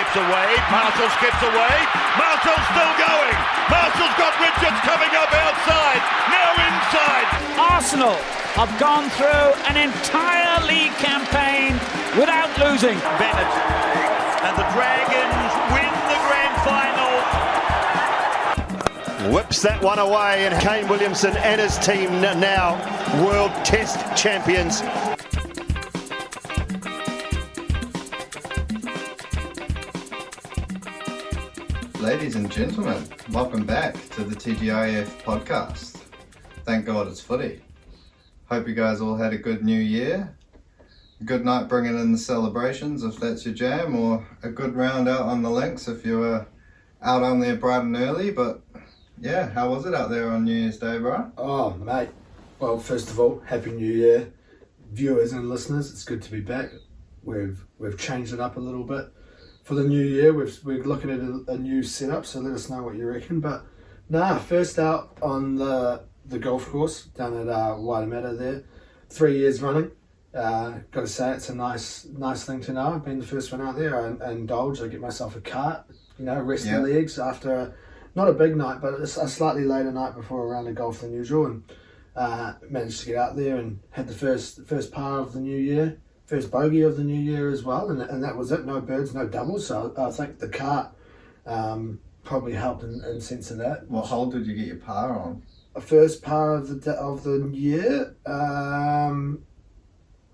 skips away. Marshall skips away. Marshall's still going. Marshall's got Richards coming up outside. Now inside. Arsenal have gone through an entire league campaign without losing. Bennett and the Dragons win the grand final. Whips that one away, and Kane Williamson and his team now World Test champions. Ladies and gentlemen, welcome back to the TGIF podcast. Thank God it's footy. Hope you guys all had a good new year. A good night bringing in the celebrations if that's your jam, or a good round out on the links if you were out on there bright and early. But yeah, how was it out there on New Year's Day, bro? Oh, mate. Well, first of all, Happy New Year. Viewers and listeners, it's good to be back. We've changed it up a little bit. For the new year, we're looking at a new setup, so let us know what you reckon. But first out on the golf course down at Waitemata there, 3 years running. Got to say, it's a nice thing to know. I've been the first one out there. I indulge. I get myself a cart, rest the legs after not a big night, but a slightly later night before a round of golf than usual, and managed to get out there and had the first par of the new year. First bogey of the new year as well, and that was it. No birds, no doubles. So I think the cart probably helped in sense of that. What hole did you get your par on? A first par of the year.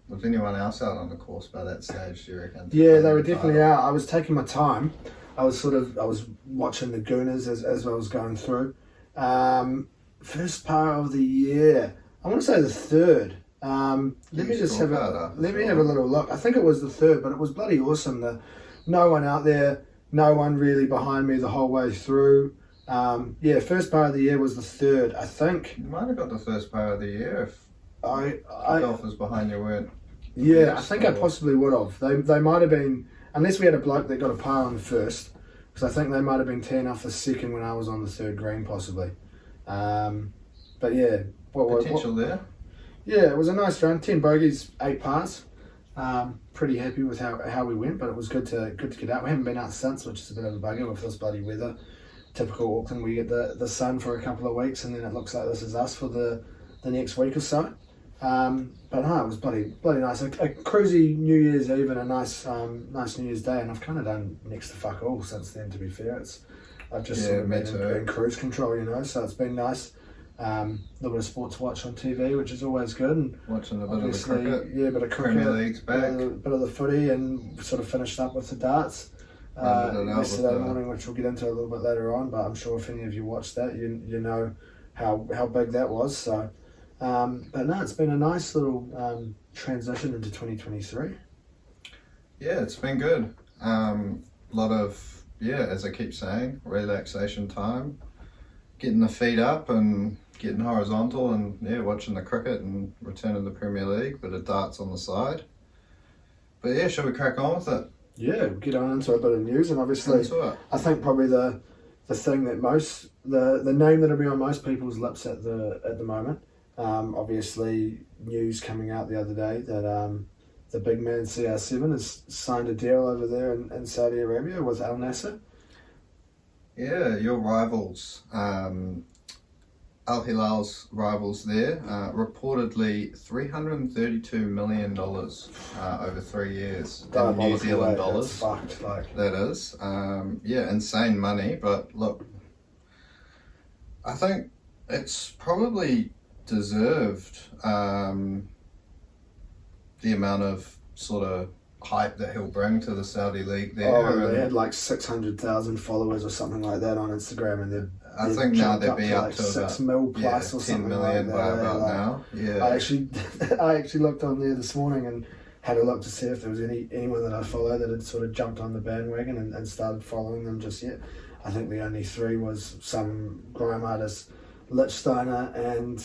Was anyone else out on the course by that stage, do you reckon? Yeah, they were definitely out. I was taking my time. I was watching the Gooners as I was going through. First par of the year. I want to say the third. Let me have a little look. I think it was the third, but it was bloody awesome. No one out there, no one really behind me the whole way through. First par of the year was the third, I think. You might have got the first par of the year if golfers behind you weren't. Yeah, I think I possibly would have. They might have been, unless we had a bloke that got a par on the first, because I think they might have been teeing off the second when I was on the third green possibly. But yeah, potential there. Yeah, it was a nice run. 10 bogeys, 8 pars. Pretty happy with how we went, but it was good to get out. We haven't been out since, which is a bit of a bugger with this bloody weather. Typical Auckland, we get the sun for a couple of weeks, and then it looks like this is us for the next week or so. But it was bloody nice. A cruisy New Year's Eve and a nice New Year's Day, and I've kind of done next to fuck all since then. To be fair, I've just sort of been in cruise control, so it's been nice. A little bit of sports watch on TV, which is always good. And watching a bit of the cricket. Yeah, a bit of cricket. Premier League's back. A bit of the footy, and sort of finished up with the darts yesterday morning, which we'll get into a little bit later on. But I'm sure if any of you watched that, you know how big that was. So, it's been a nice little transition into 2023. Yeah, it's been good. A lot of, as I keep saying, relaxation time. Getting the feet up and getting horizontal and watching the cricket and returning to the Premier League, bit of darts on the side. But shall we crack on with it? Yeah, we'll get on into a bit of news, and obviously I think probably the thing that the name that'll be on most people's lips at the moment, obviously news coming out the other day that the big man CR7 has signed a deal over there in Saudi Arabia with Al Nassr. Yeah, your rivals, Al Hilal's rivals there, reportedly $332 million over 3 years in New Zealand dollars. That's fucked, That is. Insane money, but look, I think it's probably deserved the amount of sort of hype that he'll bring to the Saudi league there. Oh, they had like 600,000 followers or something like that on Instagram, and I think now they'd be up to 6 mil plus or 10 something million like by that. about now. Yeah, I actually looked on there this morning and had a look to see if there was anyone that I follow that had sort of jumped on the bandwagon and started following them just yet. I think the only 3 was some grime artist, Lichtsteiner, and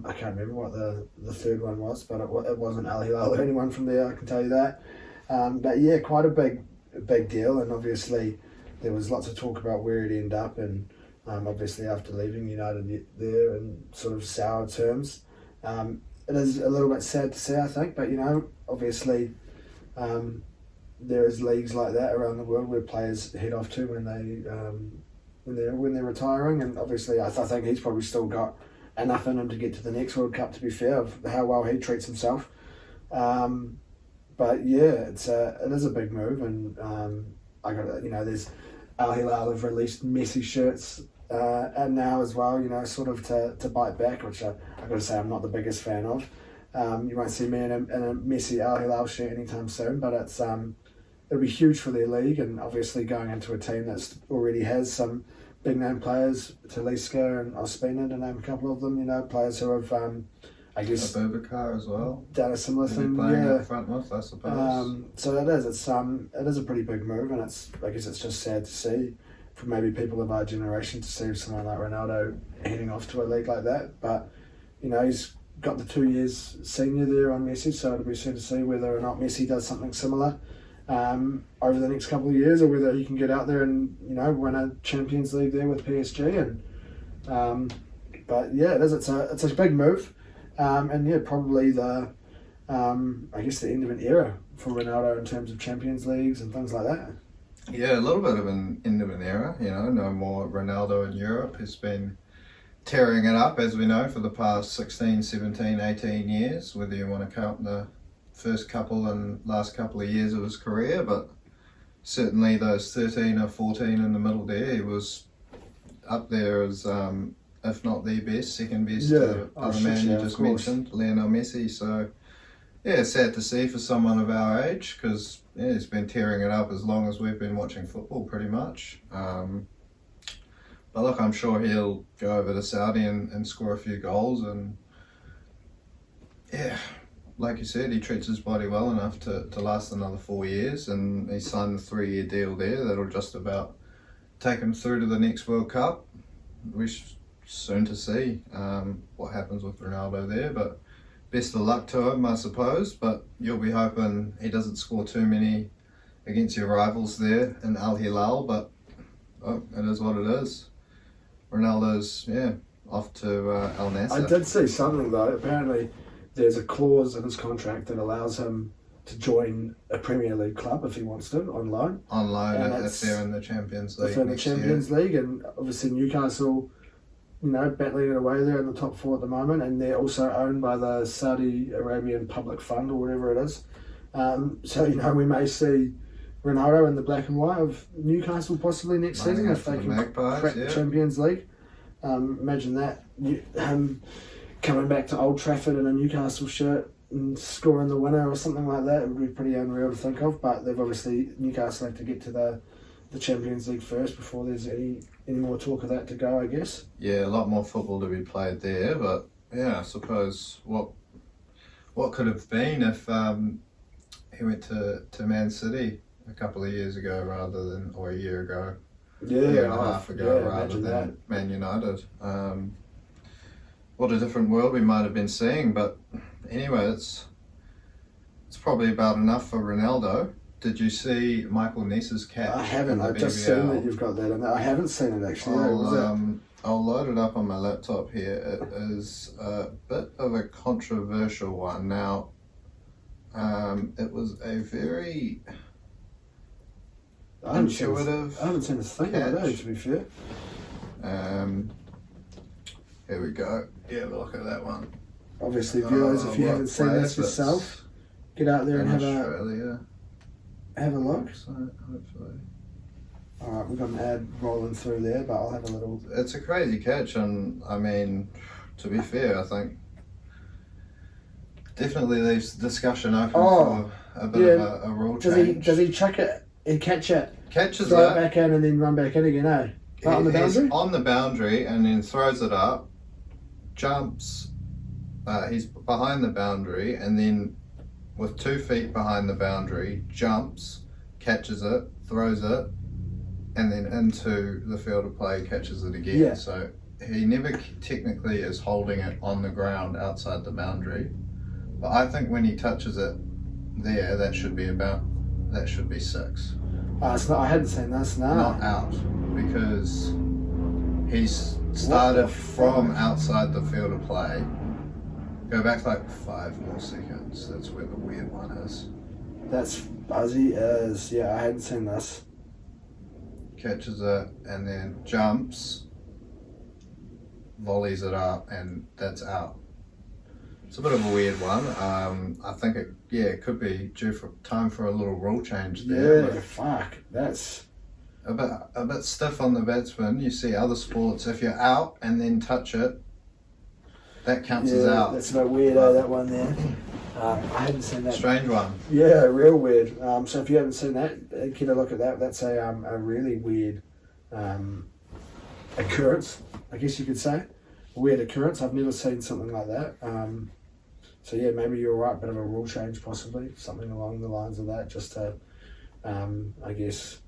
I can't remember what the third one was, but it wasn't Al Hilal or anyone from there, I can tell you that. But yeah, quite a big deal, and obviously there was lots of talk about where he'd end up, and obviously after leaving United there in sort of sour terms. It is a little bit sad to see, I think, but obviously there is leagues like that around the world where players head off to when they're retiring, and obviously I think he's probably still got enough in him to get to the next World Cup, to be fair, of how well he treats himself. But yeah, it is a big move, and there's Al Hilal have released Messi shirts and now as well, sort of to bite back, which I've got to say I'm not the biggest fan of. You won't see me in a Messi Al Hilal shirt anytime soon, but it'll be huge for their league, and obviously going into a team that already has some big name players, Talisca and Ospina, to name a couple of them, players who have, I guess, Abubakar as well. Done a similar thing, playing up front with, I suppose. So it is a pretty big move, and I guess it's just sad to see for maybe people of our generation to see someone like Ronaldo heading off to a league like that. But he's got the 2 years senior there on Messi, so it'll be soon to see whether or not Messi does something similar over the next couple of years, or whether he can get out there and win a Champions League there with PSG. And but yeah, it's a big move, and yeah, probably the I guess the end of an era for Ronaldo in terms of Champions Leagues and things like that. Yeah, a little bit of an end of an era. No more Ronaldo in Europe. He's been tearing it up, as we know, for the past 16, 17, 18 years, whether you want to count the first couple and last couple of years of his career, but certainly those 13 or 14 in the middle there, he was up there as, if not the best, second best to the other man you just mentioned, Lionel Messi. So, yeah, sad to see for someone of our age, because he's been tearing it up as long as we've been watching football, pretty much. But look, I'm sure he'll go over to Saudi and score a few goals, and yeah, like you said, he treats his body well enough to last another 4 years, and he signed the 3-year deal there that'll just about take him through to the next World Cup. We're soon to see what happens with Ronaldo there, but best of luck to him, I suppose. But you'll be hoping he doesn't score too many against your rivals there in Al Hilal, but it is what it is. Ronaldo's, off to Al Nassr. I did see something though, apparently there's a clause in his contract that allows him to join a Premier League club if he wants to, on loan. On loan, if they're in the Champions League. If they're in the Champions League, and obviously Newcastle, battling it away there in the top 4 at the moment, and they're also owned by the Saudi Arabian Public Fund, or whatever it is. So, we may see Ronaldo in the black and white of Newcastle possibly next season if they can crack the Champions League. Imagine that, him coming back to Old Trafford in a Newcastle shirt and scoring the winner or something like that. It would be pretty unreal to think of, but Newcastle have to get to the Champions League first before there's any more talk of that to go, I guess. Yeah, a lot more football to be played there, but yeah, I suppose what could have been if he went to Man City a couple of years ago or a year ago. A year and a half ago rather than Man United. What a different world we might have been seeing, but anyway, it's probably about enough for Ronaldo. Did you see Michael Nice's catch? I haven't. I've just seen that you've got that in there. I haven't seen it actually. I'll load it up on my laptop here. It is a bit of a controversial one. Now, it was a very intuitive. I haven't seen a thing about it, to be fair. Here we go. Yeah, look at that one. Obviously, viewers, if you haven't seen this yourself, get out there and have a look. Hopefully. Alright, we've got an ad rolling through there, but I'll have a little... It's a crazy catch, and I mean, to be fair, I think definitely leaves discussion open for a bit of a rule change. Does he chuck it, he catch it, catches throw it back in and then run back in again, eh? Right on the boundary? He's on the boundary and then throws it up, jumps, he's behind the boundary, and then with 2 feet behind the boundary, jumps, catches it, throws it, and then into the field of play, catches it again. Yeah. So he never technically is holding it on the ground outside the boundary. But I think when he touches it there, that should be 6. It's not, I hadn't seen this, no. Not out, because he's started from outside the field of play. Go back like 5 more seconds. That's where the weird one is. That's buzzy as, yeah, I hadn't seen this. Catches it and then jumps, volleys it up, and that's out. It's a bit of a weird one. I think it could be due for time for a little rule change there. Yeah, fuck. That's A bit stiff on the batsman. You see other sports, if you're out and then touch it, that counts as out. That's a bit weird, that one there. I hadn't seen that. Strange one. Yeah, real weird. So if you haven't seen that, get a look at that. That's a really weird occurrence, I guess you could say. A weird occurrence. I've never seen something like that. So yeah, maybe you're right. Bit of a rule change, possibly something along the lines of that, just to, I guess,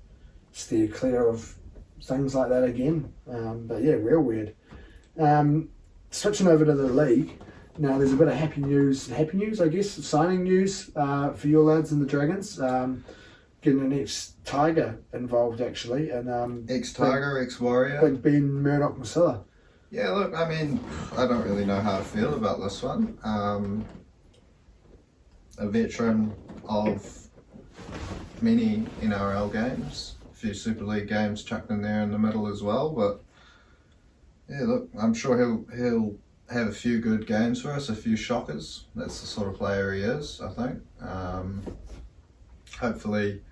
steer clear of things like that again. But yeah, real weird. Switching over to the league. Now there's a bit of happy news, I guess, signing news for your lads in the Dragons. Getting an ex-Tiger involved actually, and Ex-Tiger, ex-Warrior. Big Ben Murdoch-Masila. Yeah, look, I mean, I don't really know how to feel about this one. A veteran of many NRL games, a few Super League games chucked in there in the middle as well. But yeah, look, I'm sure he'll have a few good games for us, a few shockers. That's the sort of player he is, I think. Hopefully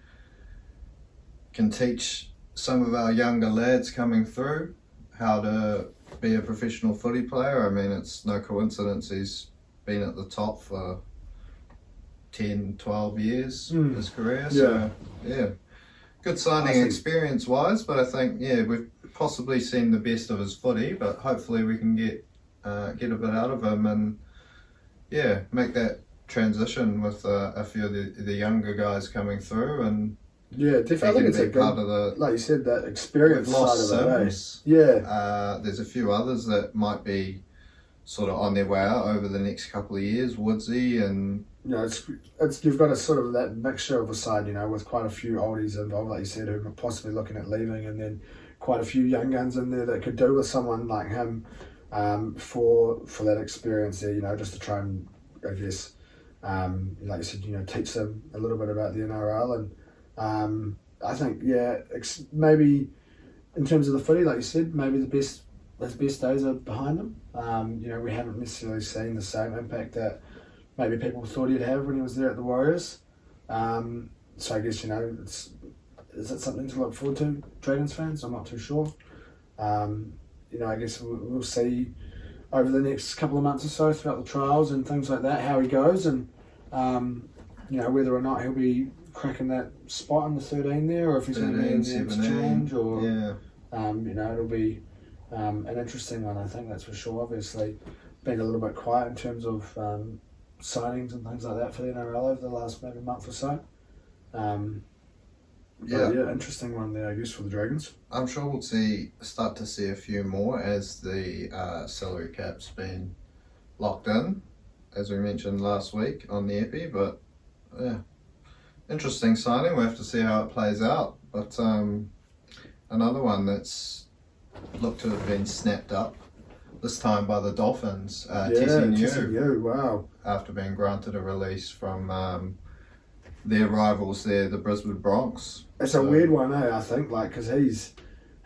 can teach some of our younger lads coming through how to be a professional footy player. I mean, it's no coincidence he's been at the top for 10, 12 years in his career. So, yeah, good signing experience-wise, but I think, yeah, we've possibly seen the best of his footy, but hopefully we can get a bit out of him and, yeah, make that transition with a few of the younger guys coming through. And yeah, definitely. I think it's a good part of the, like you said, that experience lost side of it. Sims. Yeah. There's a few others that might be sort of on their way out over the next couple of years. Woodsy and it's you've got a sort of that mixture of a side, with quite a few oldies involved, like you said, who are possibly looking at leaving, and then quite a few young guns in there that could do with someone like him for that experience there. Just to try and, I guess, like you said, teach them a little bit about the NRL. And I think, maybe in terms of the footy, like you said, maybe his best days are behind him. We haven't necessarily seen the same impact that maybe people thought he'd have when he was there at the Warriors. So I guess, is it something to look forward to, Dragons fans? I'm not too sure. I guess we'll see over the next couple of months or so throughout the trials and things like that, how he goes, and whether or not he'll be cracking that spot in the 13 there, or if he's going to be in the exchange, or it'll be an interesting one. I think that's for sure. Obviously, been a little bit quiet in terms of signings and things like that for the NRL over the last maybe month or so. Interesting one there, I guess, for the Dragons. I'm sure we'll start to see a few more as the salary cap's been locked in, as we mentioned last week on the Epi. But yeah, interesting signing. We'll have to see how it plays out. But another one that's looked to have been snapped up, this time by the Dolphins, TCU, wow. After being granted a release from their rivals there, the Brisbane Bronx. It's a weird one, I think, because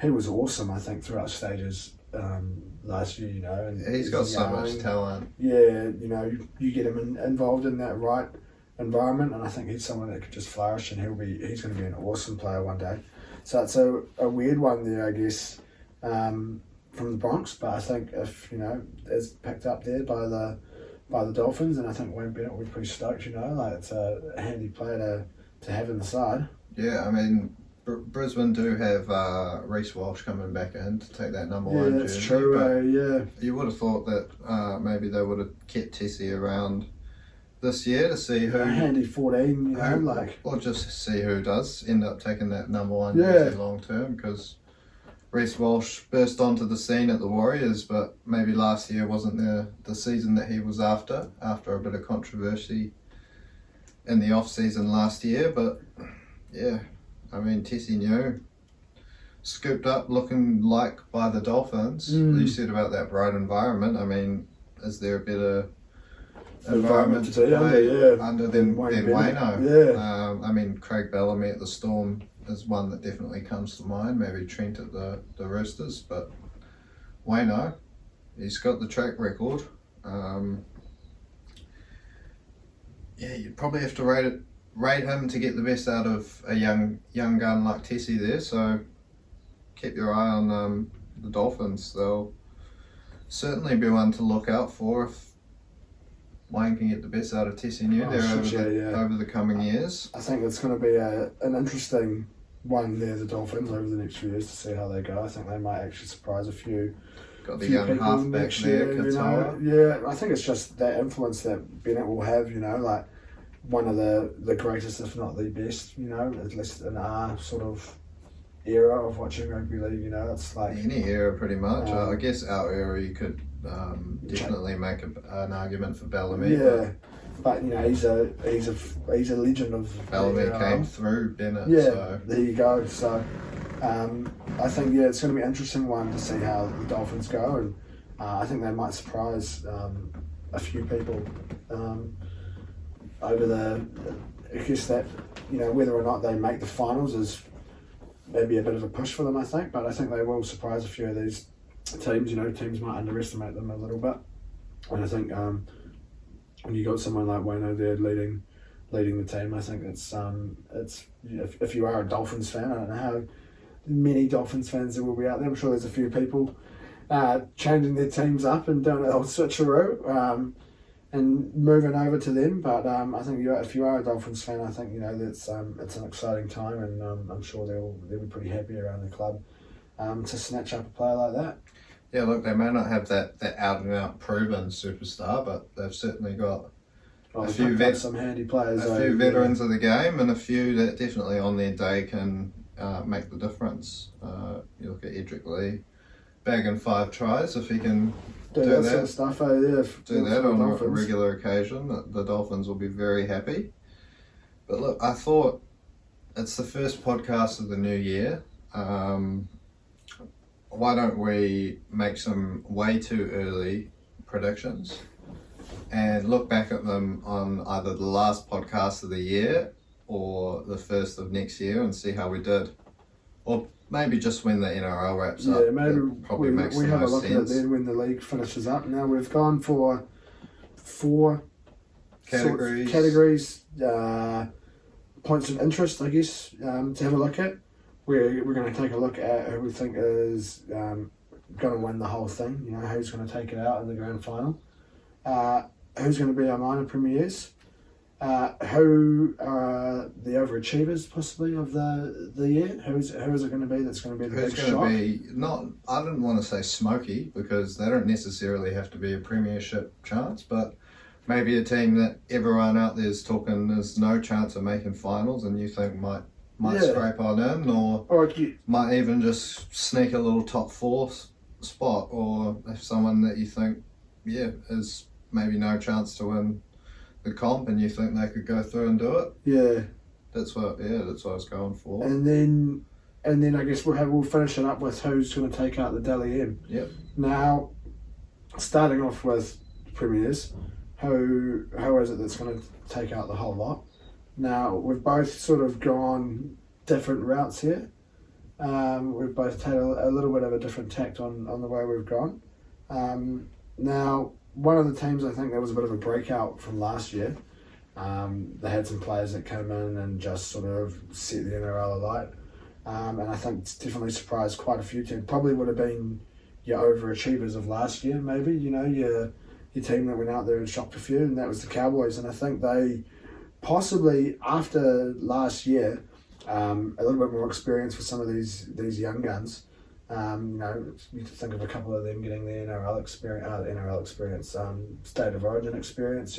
he was awesome, I think, throughout stages last year, and he's got so much talent. Yeah, you get him involved in that right environment, and I think he's someone that could just flourish, and he's going to be an awesome player one day. So it's a weird one there, I guess, from the Bronx, but I think if, it's picked up there by the Dolphins, and I think Wayne Bennett will be pretty stoked, it's a handy player to have in the side. Yeah, I mean, Brisbane do have Reece Walsh coming back in to take that number one. Yeah, that's true. You would have thought that maybe they would have kept Tessie around this year to see who... handy 14, or just see who does end up taking that number one jersey long term, because Reece Walsh burst onto the scene at the Warriors, but maybe last year wasn't the season that he was after a bit of controversy in the off-season last year. But yeah, I mean, Tessie New scooped up looking like by the Dolphins. You said about that bright environment. I mean, is there a better environment to play under than Wayno. Yeah. I mean, Craig Bellamy at the Storm is one that definitely comes to mind. Maybe Trent at the Roosters, but Wayno, he's got the track record. Yeah, you'd probably have to rate him to get the best out of a young gun like Tessie there. So keep your eye on the Dolphins. They'll certainly be one to look out for if Wayne can get the best out of Tessie New over the coming years. I think it's going to be an interesting one there, the Dolphins, over the next few years to see how they go. I think they might actually surprise a few. Got the young halfback there, Katoa. Yeah, I think it's just that influence that Bennett will have, like one of the greatest, if not the best, at least in our sort of era of watching rugby league, it's like... Any era, pretty much. I guess our era, you could definitely make an argument for Bellamy. Yeah, but he's a legend of... Bellamy came through Bennett. Yeah, so. There you go. So I think, it's going to be an interesting one to see how the Dolphins go, and I think they might surprise a few people over I guess that, whether or not they make the finals is maybe a bit of a push for them, I think, but I think they will surprise a few of these teams. Teams might underestimate them a little bit, and I think when you got someone like Wayno there leading the team, I think it's if you are a Dolphins fan, I don't know how many Dolphins fans there will be out there. I'm sure there's a few people changing their teams up and doing an old switcheroo and moving over to them. But I think if you are a Dolphins fan, I think that's it's an exciting time, and I'm sure they'll be pretty happy around the club to snatch up a player like that. Yeah, look, they may not have that out and out proven superstar, but they've certainly got some handy players, a few veterans of the game, and a few that definitely on their day can make the difference. You look at Edric Lee, bagging 5 tries if he can. Do that sort of stuff, do that on a regular occasion. The Dolphins will be very happy. But look, I thought it's the first podcast of the new year. Why don't we make some way too early predictions and look back at them on either the last podcast of the year or the first of next year and see how we did, or maybe just when the NRL wraps up. Yeah, maybe probably makes we the have a most look sense. at it then when the league finishes up. Now we've gone for 4 categories, points of interest, I guess, to have a look at. We're going to take a look at who we think is going to win the whole thing. Who's going to take it out in the grand final. Who's going to be our minor premiers. Who are the overachievers possibly of the year? Who is it going to be that's going to be the big shot? I didn't want to say smoky because they don't necessarily have to be a premiership chance, but maybe a team that everyone out there is talking there's no chance of making finals and you think might scrape on in, or might even just sneak a little top 4 spot, or if someone that you think is maybe no chance to win the comp and you think they could go through and do it. Yeah. That's what I was going for. And then I guess we'll finish it up with who's going to take out the Dally M. Yep. Now, starting off with premiers, who is it that's going to take out the whole lot? Now, we've both sort of gone different routes here. We've both taken a little bit of a different tact on the way we've gone. Now, one of the teams I think there was a bit of a breakout from last year. They had some players that came in and just sort of set the NRL alight. And I think it's definitely surprised quite a few teams. Probably would have been your overachievers of last year, maybe, your team that went out there and shocked a few, and that was the Cowboys. And I think they possibly, after last year, a little bit more experience with some of these young guns. You think of a couple of them getting the NRL experience, state of origin experience,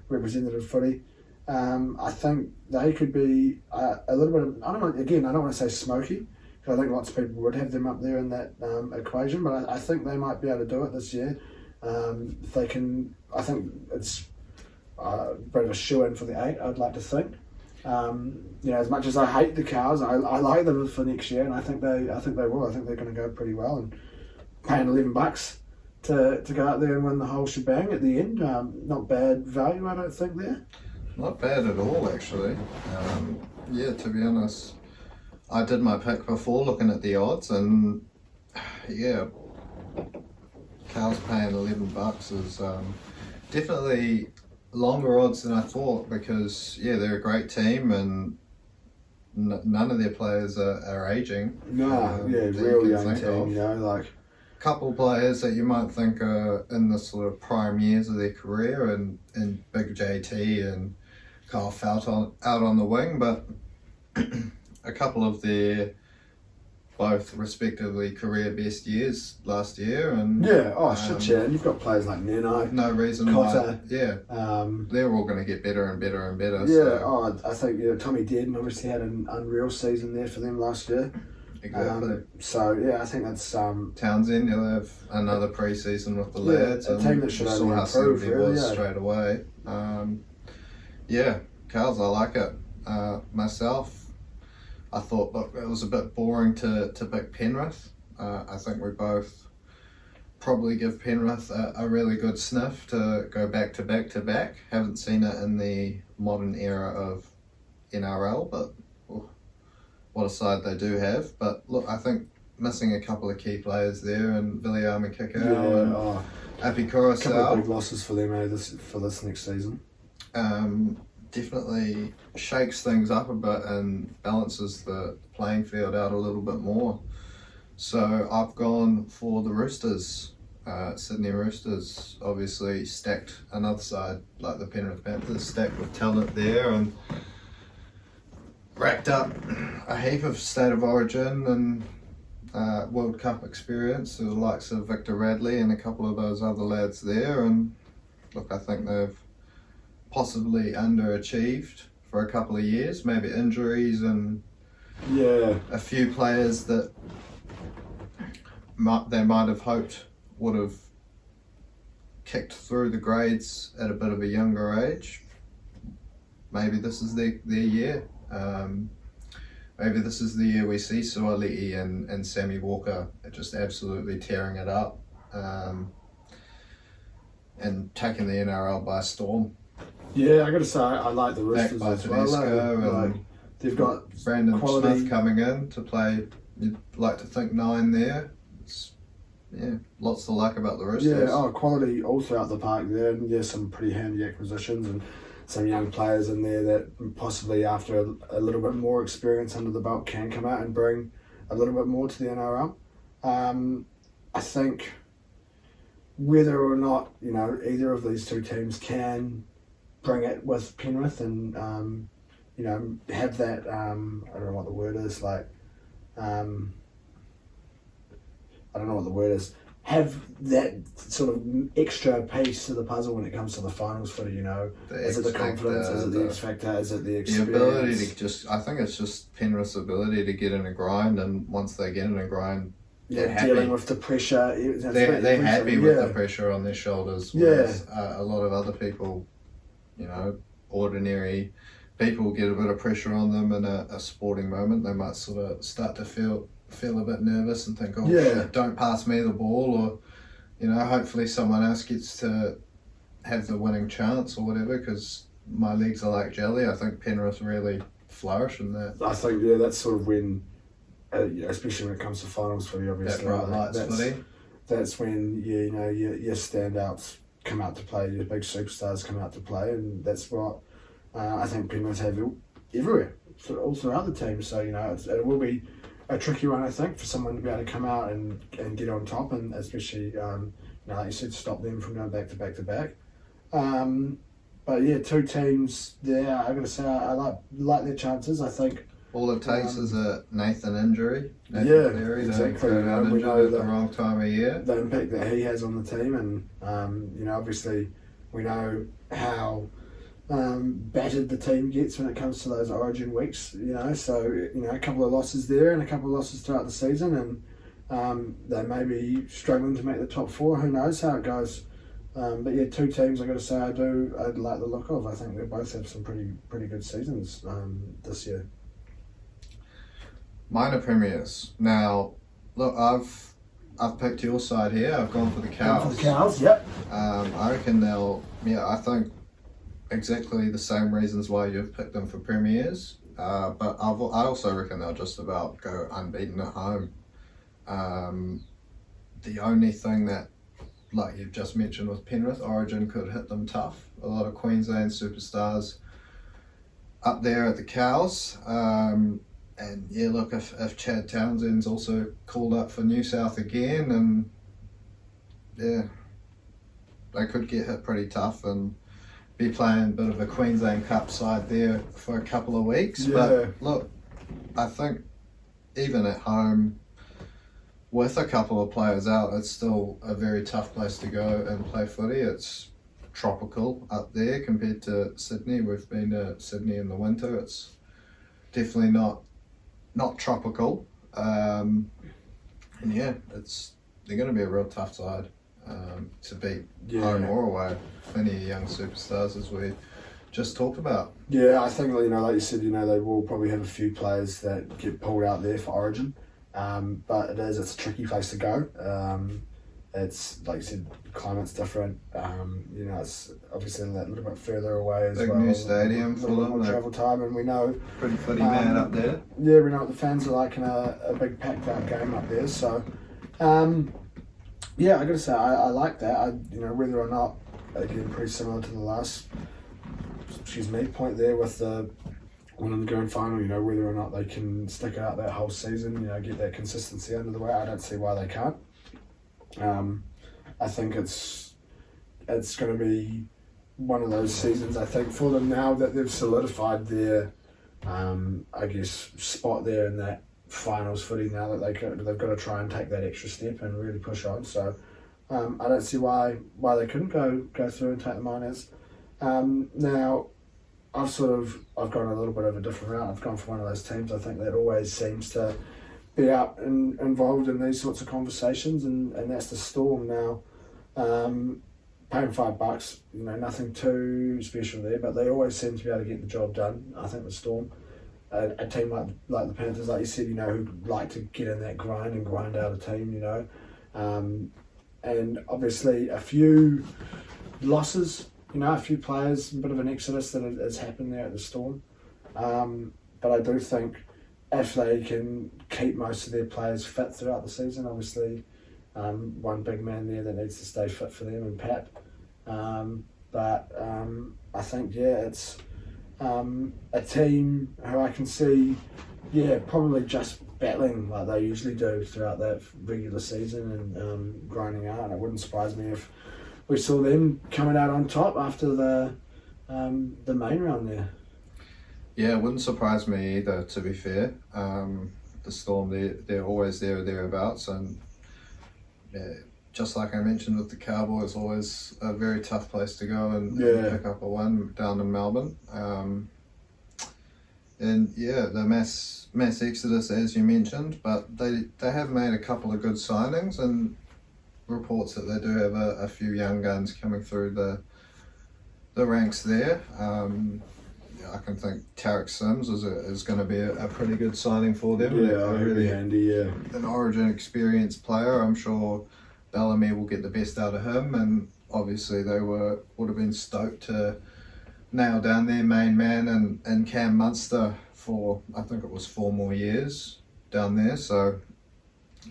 representative footy. I think they could be a little bit of, I don't want to say smoky, because I think lots of people would have them up there in that equation, but I think they might be able to do it this year. If they can, I think it's a bit of a shoe-in for the 8, I'd like to think. As much as I hate the Cows, I like them for next year, and I think they will. I think they're going to go pretty well. And paying $11 to go out there and win the whole shebang at the end. Not bad value, I don't think, there. Not bad at all, actually. Yeah, to be honest, I did my pick before looking at the odds, and yeah, Carl's paying $11 is definitely longer odds than I thought, because yeah, they're a great team and none of their players are aging. No, that real you can young think team, of. you know, like. Couple players that you might think are in the sort of prime years of their career, and Big JT and Kyle Felt out on the wing, but a couple of their both respectively career best years last year, and shit, yeah. And you've got players like Neno. no reason Cotter. why, they're all going to get better and better and better. Yeah, so. I think Tommy Dearden obviously had an unreal season there for them last year. Exactly. So yeah, I think that's Townsend, you'll have another pre-season with the lads. a team that should saw only how improve, skilled he really, was yeah. straight away. Yeah, Carls, I like it. Myself, I thought, look, it was a bit boring to pick Penrith. I think we both probably give Penrith a really good sniff to go back to back to back. Haven't seen it in the modern era of NRL, but what a side they do have. But look, I think missing a couple of key players there, and Viliame Kikau and Api a couple of Koroisau, big losses for them for this next season. definitely shakes things up a bit and balances the playing field out a little bit more. So I've gone for the Roosters. Sydney Roosters obviously stacked another side like the Penrith Panthers, stacked with talent there, and racked up a heap of State of Origin and World Cup experience, the likes of Victor Radley and a couple of those other lads there. And look, I think they've possibly underachieved for a couple of years, maybe injuries and a few players that they might have hoped would have kicked through the grades at a bit of a younger age. Maybe this is their year. Maybe this is the year we see Suali'i and Sammy Walker just absolutely tearing it up and taking the NRL by storm. Yeah, I got to say, I like the Roosters Backed by as well. Tedesco Like, and they've got Brandon quality. Smith coming in to play, you'd like to think 9 there. Lots to like about the Roosters. Quality all throughout the park there, and some pretty handy acquisitions and some young players in there that possibly after a little bit more experience under the belt can come out and bring a little bit more to the NRL. I think whether or not either of these two teams can bring it with Penrith and have that I don't know what the word is, have that sort of extra piece to the puzzle when it comes to the finals footy, Is it the confidence, is it the X factor, is it the experience? The ability to I think it's just Penrith's ability to get in a grind, and once they get in a grind, they're happy. Dealing with the pressure. They're happy with the pressure on their shoulders, whereas a lot of other people, ordinary people get a bit of pressure on them in a sporting moment. They might sort of start to feel a bit nervous and think, shit, don't pass me the ball, or hopefully someone else gets to have the winning chance or whatever, because my legs are like jelly. I think Penrith really flourish in that. I think that's sort of when especially when it comes to finals footy, obviously that bright lights footy, that's when your standouts come out to play, your big superstars come out to play, and that's what I think Penrith have everywhere, all throughout the team. So it will be a tricky one, I think, for someone to be able to come out and get on top, and especially, like you said, stop them from going back to back to back. But yeah, two teams there. I got to say, I like their chances. I think all it takes is a Nathan injury. Cleary, exactly. We know at the wrong time of year. The impact that he has on the team, and obviously we know how battered the team gets when it comes to those Origin weeks, so a couple of losses there and a couple of losses throughout the season, and they may be struggling to make the top 4. Who knows how it goes? But yeah, two teams I got to say I'd like the look of. I think they both have some pretty good seasons this year. Minor premiers. Now, look, I've I've picked your side here. I've gone for the Cows. For the Cows, yep. I reckon I think exactly the same reasons why you've picked them for premiers. But I also reckon they'll just about go unbeaten at home. The only thing that, like you've just mentioned with Penrith, Origin could hit them tough. A lot of Queensland superstars up there at the Cows. And yeah, look, if Chad Townsend's also called up for New South again, and yeah, they could get hit pretty tough and be playing a bit of a Queensland Cup side there for a couple of weeks. Yeah. But look, I think even at home, with a couple of players out, it's still a very tough place to go and play footy. It's tropical up there compared to Sydney. We've been to Sydney in the winter. It's definitely not tropical. And yeah, they're going to be a real tough side to beat home or away. Plenty of young superstars, as we just talked about. Yeah, I think, like you said, they will probably have a few players that get pulled out there for Origin. But it's a tricky place to go. It's, like you said, the climate's different. It's obviously a little bit further away as well. Big new stadium for them. Travel time, and we know pretty footy mad up there. Yeah, we know what the fans are like in a big packed out game up there. So, yeah, I got to say I like that. Whether or not, again, pretty similar to the last, point there with the one in the grand final. Whether or not they can stick it out that whole season. Get that consistency under the way. I don't see why they can't. I think it's going to be one of those seasons, I think, for them now that they've solidified their, spot there in that finals footy. Now that they've got to try and take that extra step and really push on. So I don't see why they couldn't go through and take the minors. Now I've gone a little bit of a different route. I've gone for one of those teams I think that always seems to be out and involved in these sorts of conversations, and that's the Storm now. Paying $5, nothing too special there, but they always seem to be able to get the job done. I think the Storm, a team like the Panthers, like you said, who like to get in that grind and grind out a team, and obviously a few losses, a few players, a bit of an exodus that has happened there at the Storm. But I do think if they can keep most of their players fit throughout the season, obviously one big man there that needs to stay fit for them and Pat. But I think, it's a team who I can see, probably just battling like they usually do throughout that regular season and grinding out. And it wouldn't surprise me if we saw them coming out on top after the main round there. Yeah, it wouldn't surprise me either, to be fair. The Storm, they're always there or thereabouts, and just like I mentioned with the Cowboys, always a very tough place to go and pick up a win down in Melbourne. And the mass exodus, as you mentioned, but they have made a couple of good signings, and reports that they do have a few young guns coming through the ranks there. I can think Tarek Sims is going to be a pretty good signing for them. Really handy. An Origin experienced player. I'm sure Bellamy will get the best out of him, and obviously they would have been stoked to nail down their main man and Cam Munster for, I think it was 4 more years down there. So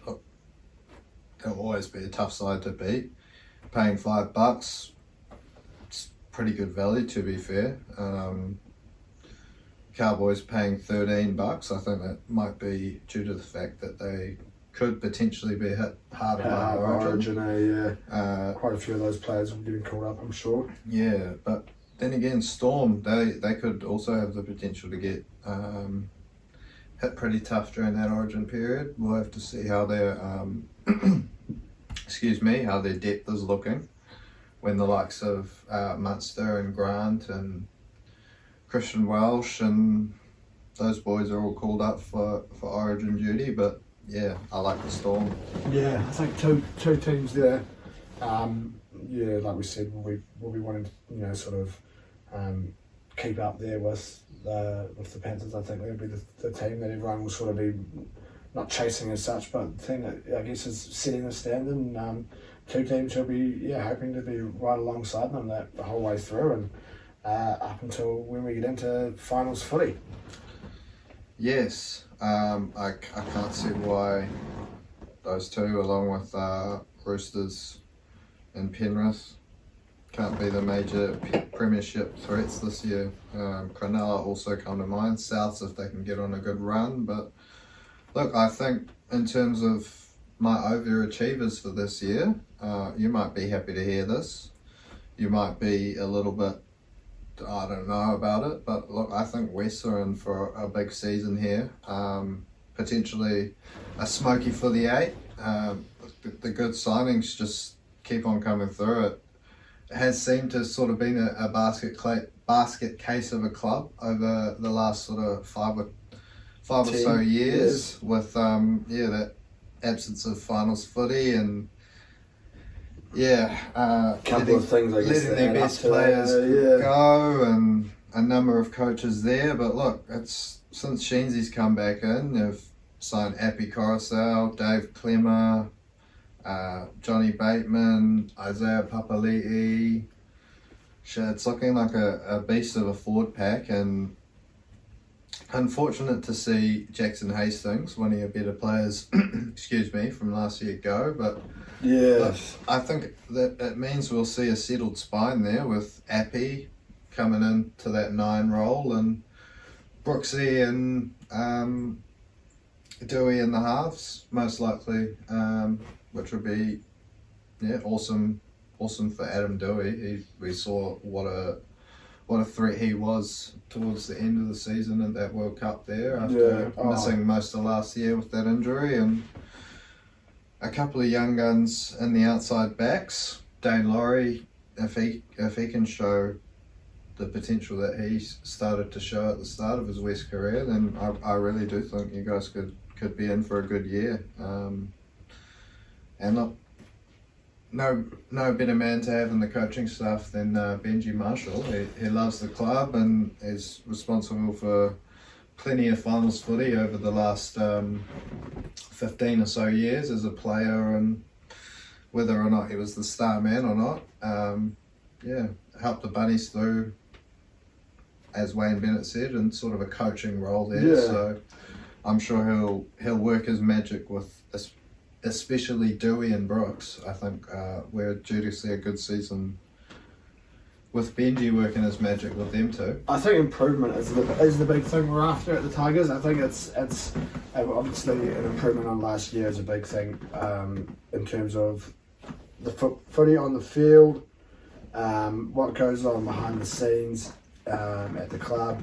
they'll always be a tough side to beat. Paying $5, it's pretty good value, to be fair. Cowboys paying $13. I think that might be due to the fact that they could potentially be hit harder by Origin. Quite a few of those players will be getting called up, I'm sure. Yeah, but then again, Storm, they could also have the potential to get hit pretty tough during that Origin period. We'll have to see how their how their depth is looking when the likes of Munster and Grant and Christian Welsh and those boys are all called up for Origin duty. But yeah, I like the Storm. Yeah, I think two teams there. Like we said, we'll be wanting to keep up there with the Panthers. I think they'll be the team that everyone will sort of be not chasing as such, but the thing that I guess is setting the standard, and two teams who'll be hoping to be right alongside them that the whole way through, and up until when we get into finals footy. Yes, I can't see why those two, along with Roosters and Penrith, can't be the major premiership threats this year. Cronulla also come to mind, Souths if they can get on a good run. But look, I think in terms of my overachievers for this year, you might be happy to hear this. You might be a little bit, I don't know about it, but look, I think West are in for a big season here. Potentially a smoky for the 8. The good signings just keep on coming through. It has seemed to sort of been a basket case of a club over the last sort of five or so years, with that absence of finals footy and couple of things I guess letting their best players go, and a number of coaches there. But look, it's since Sheensy's come back in, they've signed Api Coruscant, Dave Clemmer, Johnny Bateman, Isaiah Papali'i. It's looking like a beast of a forward pack, and unfortunate to see Jackson Hastings, one of your better players, excuse me, from last year go. But look, I think that it means we'll see a settled spine there with Api coming into that 9 role, and Brooksy and Dewey in the halves, most likely, which would be awesome for Adam Dewey. We saw what a threat he was towards the end of the season at that World Cup there, after missing most of last year with that injury. And a couple of young guns in the outside backs. Dane Laurie, if he can show the potential that he started to show at the start of his West career, then I really do think you guys could be in for a good year. And look, no better man to have in the coaching staff than Benji Marshall. He loves the club and is responsible for plenty of finals footy over the last 15 or so years as a player, and whether or not he was the star man or not, helped the Bunnies through, as Wayne Bennett said, in sort of a coaching role there. So I'm sure he'll work his magic with especially Dewey and Brooks. I think we're due to see a good season with Benji working his magic with them too. I think improvement is the big thing we're after at the Tigers. I think it's obviously an improvement on last year is a big thing in terms of the footy on the field, what goes on behind the scenes at the club,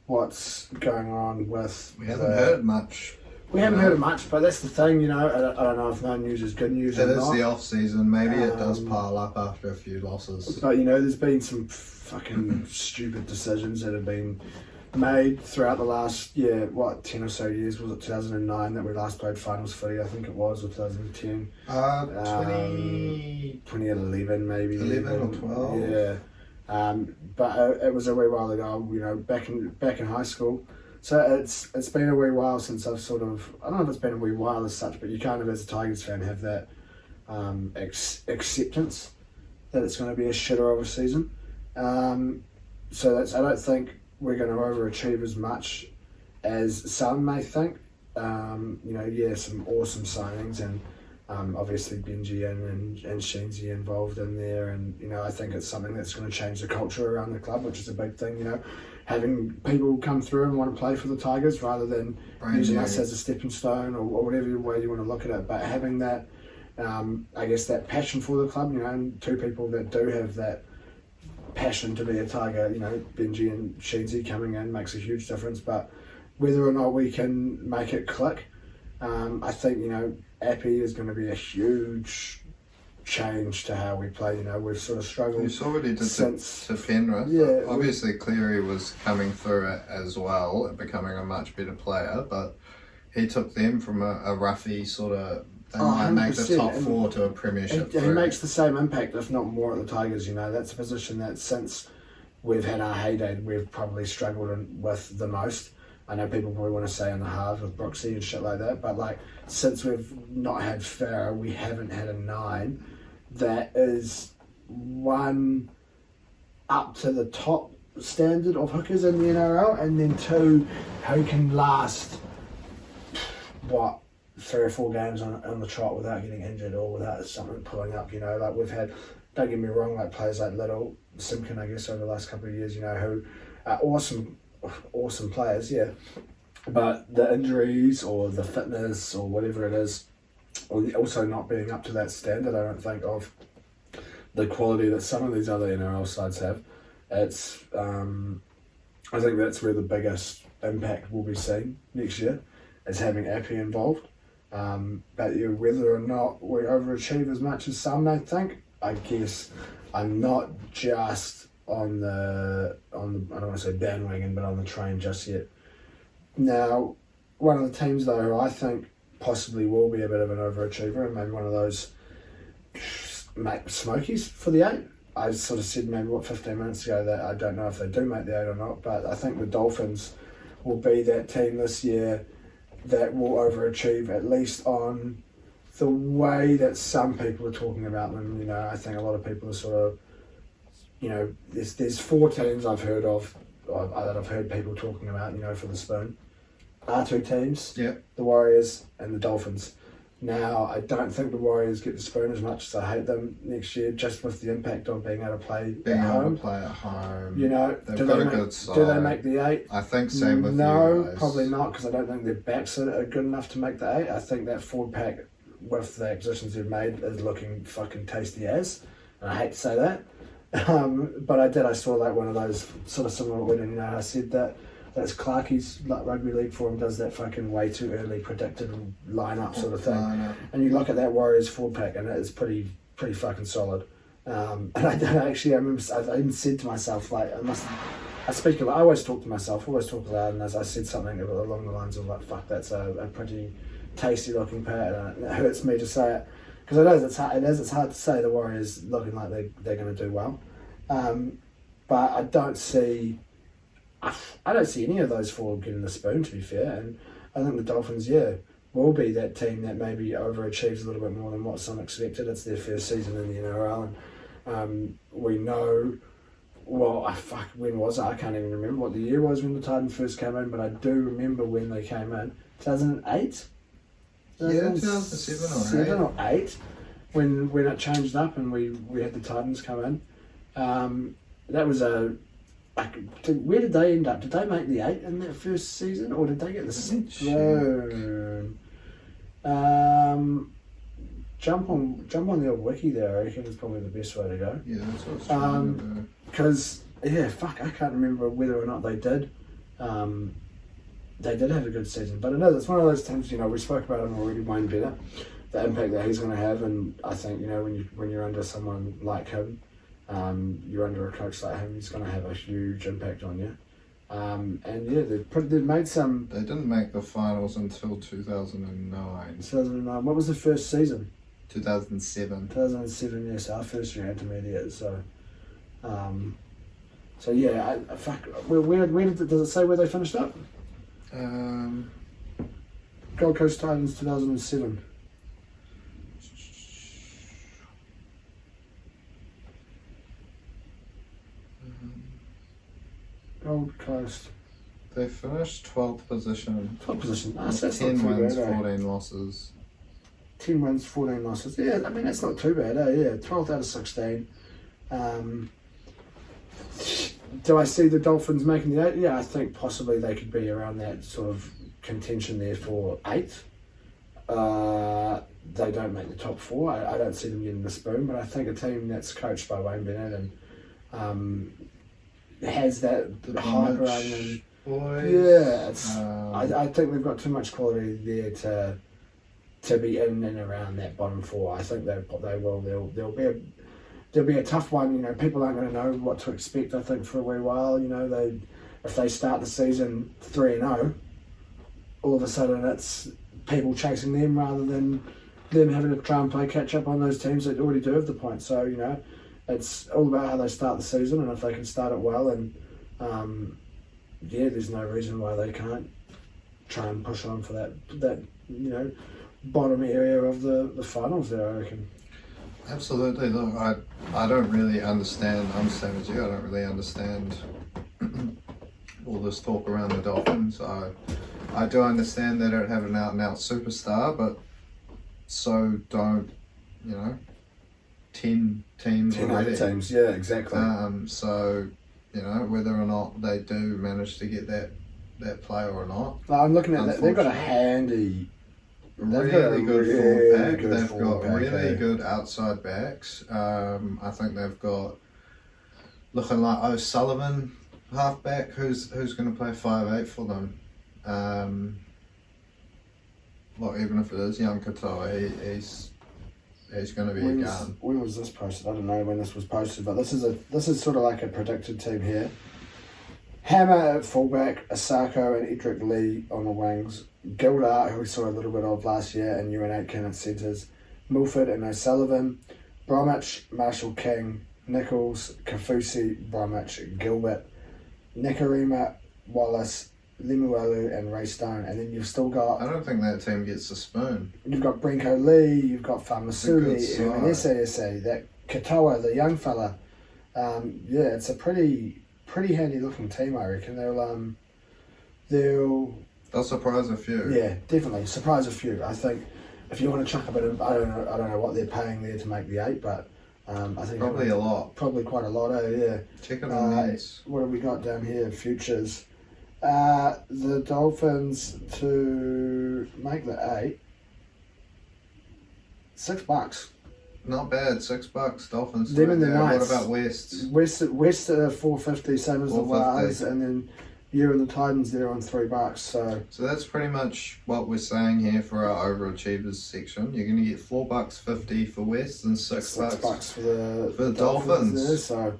what's going on with. We haven't heard much. We haven't heard much, but that's the thing, I don't know if no news is good news or not. It is the off-season, maybe it does pile up after a few losses. But, there's been some fucking stupid decisions that have been made throughout the last, 10 or so years. Was it 2009 that we last played finals footy, I think it was, or 2010? 2011 maybe. 11 or 12. Yeah. But it was a wee while ago, back in high school. So it's been a wee while since I've sort of, I don't know if it's been a wee while as such, but you kind of, as a Tigers fan, have that acceptance that it's going to be a shitter of a season. So I don't think we're going to overachieve as much as some may think. Some awesome signings, and obviously Benji and Sheensy involved in there, and I think it's something that's going to change the culture around the club, which is a big thing. Having people come through and want to play for the Tigers rather than using us as a stepping stone or whatever way you want to look at it, but having that, that passion for the club, and two people that do have that passion to be a Tiger, Benji and Sheensy coming in makes a huge difference. But whether or not we can make it click, I think, Api is going to be a huge change to how we play. We've sort of struggled. You saw what he did since to Penrith. Yeah, obviously Cleary was coming through it as well, becoming a much better player, but he took them from a roughy sort of, they might make the top 4 to a premiership. He makes the same impact, if not more, at the Tigers. That's a position that since we've had our heyday, we've probably struggled with the most. I know people probably want to say in the halves with Brooksy and shit like that, but like since we've not had Farah, we haven't had a 9 that is one up to the top standard of hookers in the NRL, and then 2 who can last 3 or 4 games on the trot without getting injured or without something pulling up. Like we've had, don't get me wrong, like players like Little, Simpkin, I guess, over the last couple of years, who are awesome players, yeah. But the injuries or the fitness or whatever it is, or also not being up to that standard, I don't think, of the quality that some of these other NRL sides have. It's, I think that's where the biggest impact will be seen next year, is having Appy involved. But whether or not we overachieve as much as some may think, I guess I'm not just on the I don't want to say bandwagon, but on the train just yet. Now, one of the teams though who I think possibly will be a bit of an overachiever, and maybe one of those smokies for the 8. I sort of said maybe 15 minutes ago that I don't know if they do make the 8 or not, but I think the Dolphins will be that team this year that will overachieve, at least on the way that some people are talking about them. I think a lot of people are sort of, there's 4 teams I've heard of, that I've heard people talking about, for the spoon. Our 2 teams, Yeah. the Warriors and the Dolphins. Now, I don't think the Warriors get the spoon as much as I hate them next year, just with the impact of being able to play Being at able home. to play at home. They've got got a good side. Do they make the 8? I think same with you No, guys. probably not, because I don't think their backs are good enough to make the 8. I think that forward pack, with the acquisitions they've made, is looking fucking tasty as. And I hate to say that. But I saw like one of those sort of similar when I said that's Clarkie's rugby league forum does that fucking way too early predicted lineup sort of thing. And you look at that Warriors forward pack and it is pretty fucking solid. And I remember I even said to myself, like, I always talk to myself, always talk aloud, and as I said something along the lines of like, fuck, that's a pretty tasty looking pack, and it hurts me to say it, because it's hard to say the Warriors looking like they're going to do well. But I don't see any of those 4 getting the spoon, to be fair, and I think the Dolphins, will be that team that maybe overachieves a little bit more than what some expected. It's their first season in the NRL, and we know, when was it? I can't even remember what the year was when the Titans first came in, but I do remember when they came in, 2008? Yeah, 2007 or 8, when it changed up and we had the Titans come in. That was where did they end up? Did they make the 8 in that first season, or did they get the spoon? Jump on the old wiki there. I reckon is probably the best way to go. Yeah, that's what I was trying to do. Because I can't remember whether or not they did. They did have a good season, but I know it's one of those teams. We spoke about him already, Wayne Bennett, the impact that he's going to have, and I think when you're under someone like him, you're under a coach like him, he's going to have a huge impact on you. And they've made some. They didn't make the finals until 2009. 2009. What was the first season? 2007. 2007. Yes, our first year intermediate. So, Where does it say where they finished up? Gold Coast Titans 2007. Gold Coast. They finished 12th position. 12th position. That's 10 not too wins, bad, 14 losses. 10 wins, 14 losses. Yeah, I mean, that's not too bad, Yeah, 12th out of 16. Do I see the Dolphins making the 8? Yeah, I think possibly they could be around that sort of contention there for 8th. They don't make the top 4. I don't see them getting the spoon, but I think a team that's coached by Wayne Bennett and has that hype around them. Boys. Yeah, I think they've got too much quality there to be in and around that bottom 4. I think they will. There'll be a tough one. People aren't going to know what to expect. I think for a wee while. If they start the season 3-0, all of a sudden it's people chasing them rather than them having to try and play catch up on those teams that already do have the points. So it's all about how they start the season, and if they can start it well, and there's no reason why they can't try and push on for that bottom area of the finals there, I reckon. Absolutely. Look, I don't really understand. I'm the same as you. I don't really understand all this talk around the Dolphins. I do understand they don't have an out-and-out superstar, but so don't 10 teams 10 already. other teams, yeah, exactly. So whether or not they do manage to get that player or not. I'm looking at that. They've got a handy. Really good fullback. good They've got fullback, really yeah. good outside backs. I think they've got looking like O'Sullivan, halfback, who's going to play 5'8" for them. Even if it is young Katoa, he's going to be a gun. When was this posted? I don't know when this was posted, but this is sort of like a predicted team here. Hammer at fullback, Asako and Edric Lee on the wings, Gildart, who we saw a little bit of last year, and Ewan Aitken at centres, Milford and O'Sullivan, Bromwich, Marshall King, Nichols, Kafusi, Bromwich, Gilbert, Nikarima, Wallace, Lemuelu and Ray Stone, and then you've still got. I don't think that team gets a spoon. You've got Brinko Lee, you've got Famasuli, It's a good and side. SASA, that Katoa, the young fella. It's a pretty handy looking team, I reckon. They'll surprise a few. Yeah, definitely surprise a few. I think if you want to chuck a bit of, I don't know what they're paying there to make the 8, but I think Probably a lot. Probably quite a lot. Yeah. Check it on these. What have we got down here? Futures. The Dolphins to make the 8. $6. Not bad. $6. Dolphins. Them and the What Knights. about West? West $4.50, same as the $4.50. Wars, and then you and the Titans there on $3. So that's pretty much what we're saying here for our overachievers section. You're going to get $4.50 for West and $6 for the Dolphins. there. So,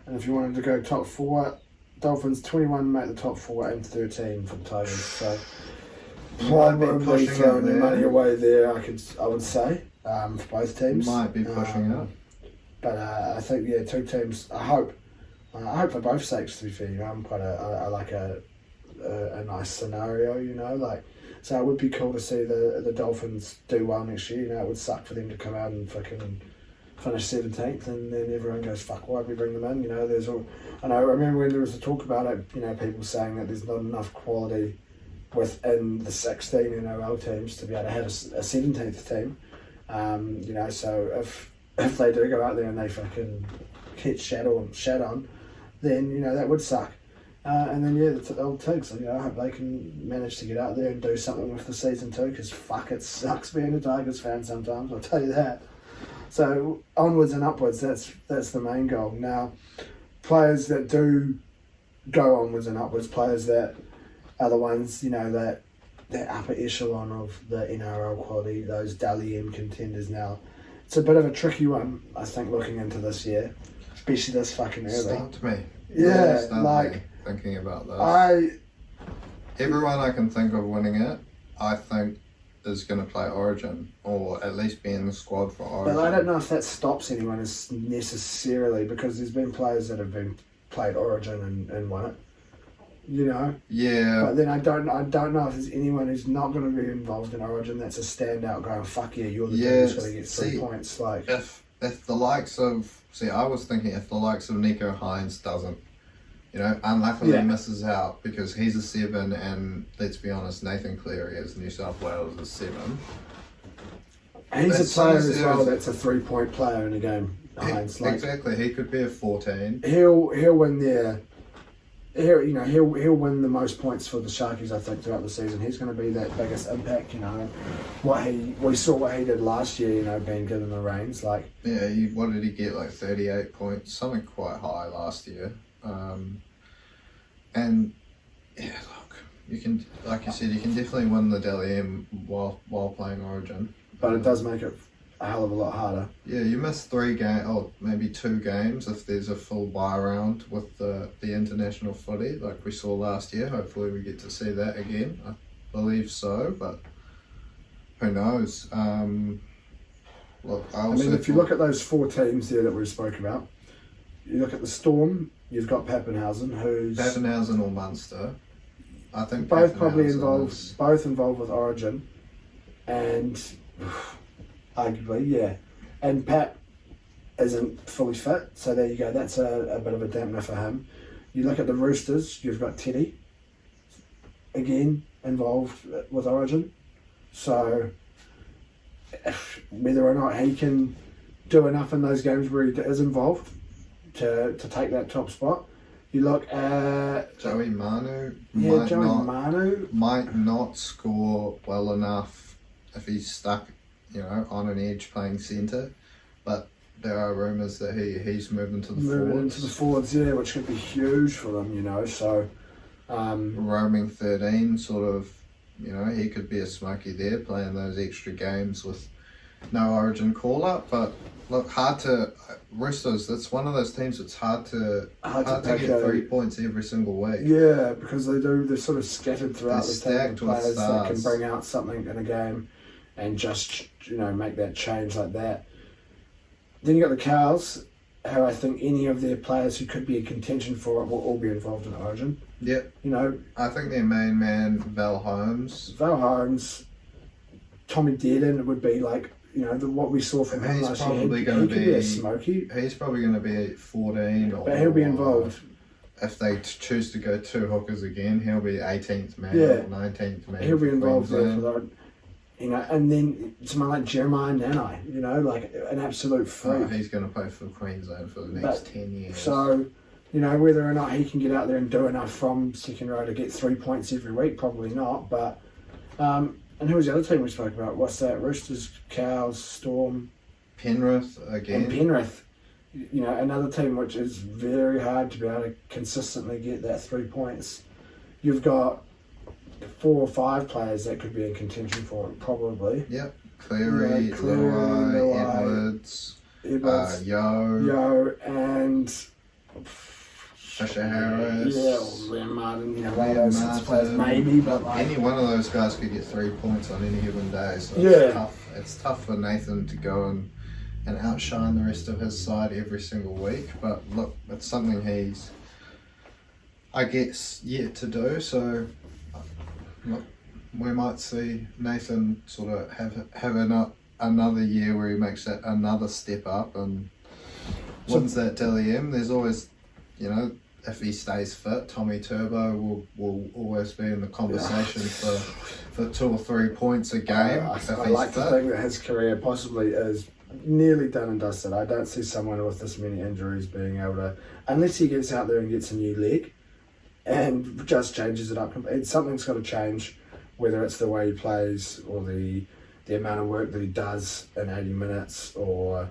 and if you wanted to go top 4, Dolphins 21 make the top 4 and 13 for the Tigers. So Might be probably pushing throwing it their money there. away there. I would say for both teams. Might be pushing it. But I think two teams. I hope for both sakes. To be fair, I'm quite I like a nice scenario. So it would be cool to see the Dolphins do well next year. It would suck for them to come out and fucking finish 17th, and then everyone goes, "Fuck, why'd we bring them in?" I remember when there was a talk about it. People saying that there's not enough quality within the 16 NRL teams to be able to have a 17th team. So if they do go out there and they fucking get shat on, then that would suck. And then the old Tigs. I hope they can manage to get out there and do something with the season too. Because fuck, it sucks being a Tigers fan sometimes. I'll tell you that. So onwards and upwards. That's the main goal. Now, players that do go onwards and upwards, players that are the ones that upper echelon of the NRL quality, those Dally M contenders. Now, it's a bit of a tricky one, I think, looking into this year, especially this fucking early. Stumped me. Yeah, Stumped me thinking about this. Everyone I can think of winning it, I think, is going to play Origin, or at least be in the squad for Origin. But I don't know if that stops anyone necessarily, because there's been players that have been played Origin and won it. Yeah. But then I don't know if there's anyone who's not going to be involved in Origin that's a standout going, fuck yeah, you're the dude who's going to get 3 points. If the likes of... I was thinking if the likes of Nico Hines doesn't, unluckily misses out, because he's a 7, and let's be honest, Nathan Cleary is New South Wales is 7. He's a player as well that's a 3-point player in a game. Hines, exactly, he could be a 14. He'll win there. He'll win the most points for the Sharkies, I think, throughout the season. He's going to be that biggest impact, we saw what he did last year, being given the reins, what did he get, 38 points, something quite high last year. You can, like you said, you can definitely win the Dally M while playing Origin. But it does make it a hell of a lot harder. Yeah, you miss 3 games, or maybe 2 games if there's a full bye round with the international footy like we saw last year. Hopefully we get to see that again. I believe so, but who knows? If you look at those 4 teams there that we spoke about, you look at the Storm, you've got Pappenhausen, who's... Pappenhausen or Munster. I think both Pep probably and Alison involved, is- both involved with Origin, and arguably, yeah. And Pat isn't fully fit, so there you go. That's a bit of a dampener for him. You look at the Roosters, you've got Teddy, again, involved with Origin. So whether or not he can do enough in those games where he is involved to take that top spot. You look at Joey Manu Manu. might not score well enough if he's stuck, on an edge playing centre, but there are rumours that he's moving to the Moving forwards. into the forwards, yeah, which could be huge for them, so Roaming 13, sort of, he could be a smoky there, playing those extra games with no Origin call-up, but look, Roosters, that's one of those teams that's hard to pick get out. 3 points every single week. yeah, because they're sort of scattered throughout They're the team stacked of with players that can stars. bring out something in a game and just, make that change like that. Then you got the Cows, who I think any of their players who could be in contention for it will all be involved in Origin. Yep. I think their main man, Val Holmes, Val Holmes, Tommy Dearden would be like, what we saw from him He's last year. probably He gonna could be a smoky, he's probably going to be 14, but he'll be involved. If they choose to go two hookers again, he'll be 18th man, Yeah. or 19th man. He'll be for involved there Queensland. for that. And then someone like Jeremiah Nanai, like an absolute freak. He's going to play for Queensland for the next 10 years. So, whether or not he can get out there and do enough from second row to get 3 points every week, probably not. But, and who was the other team we spoke about? What's that? Roosters, Cows, Storm, Penrith again. and Penrith. Another team which is very hard to be able to consistently get that 3 points. You've got 4 or 5 players that could be in contention for it, probably. Yep. Cleary, Cleary, Luai, Edwards, Edwards, Yo, and Fisher Harris. yeah, or Liam Martin, one of Liam those sorts of players, Martin. maybe, but like, Any one of those guys could get 3 points on any given day. So Yeah. it's tough. It's tough for Nathan to go and outshine the rest of his side every single week. But look, it's something he's, I guess, yet to do. So look, we might see Nathan sort of have another year where he makes that another step up and wins that Dally M. There's always, if he stays fit, Tommy Turbo will always be in the conversation for 2 or 3 points a game. if I he's like to fit. think that his career possibly is nearly done and dusted. I don't see someone with this many injuries being able to, unless he gets out there and gets a new leg and just changes it up. Something's got to change, whether it's the way he plays or the amount of work that he does in 80 minutes or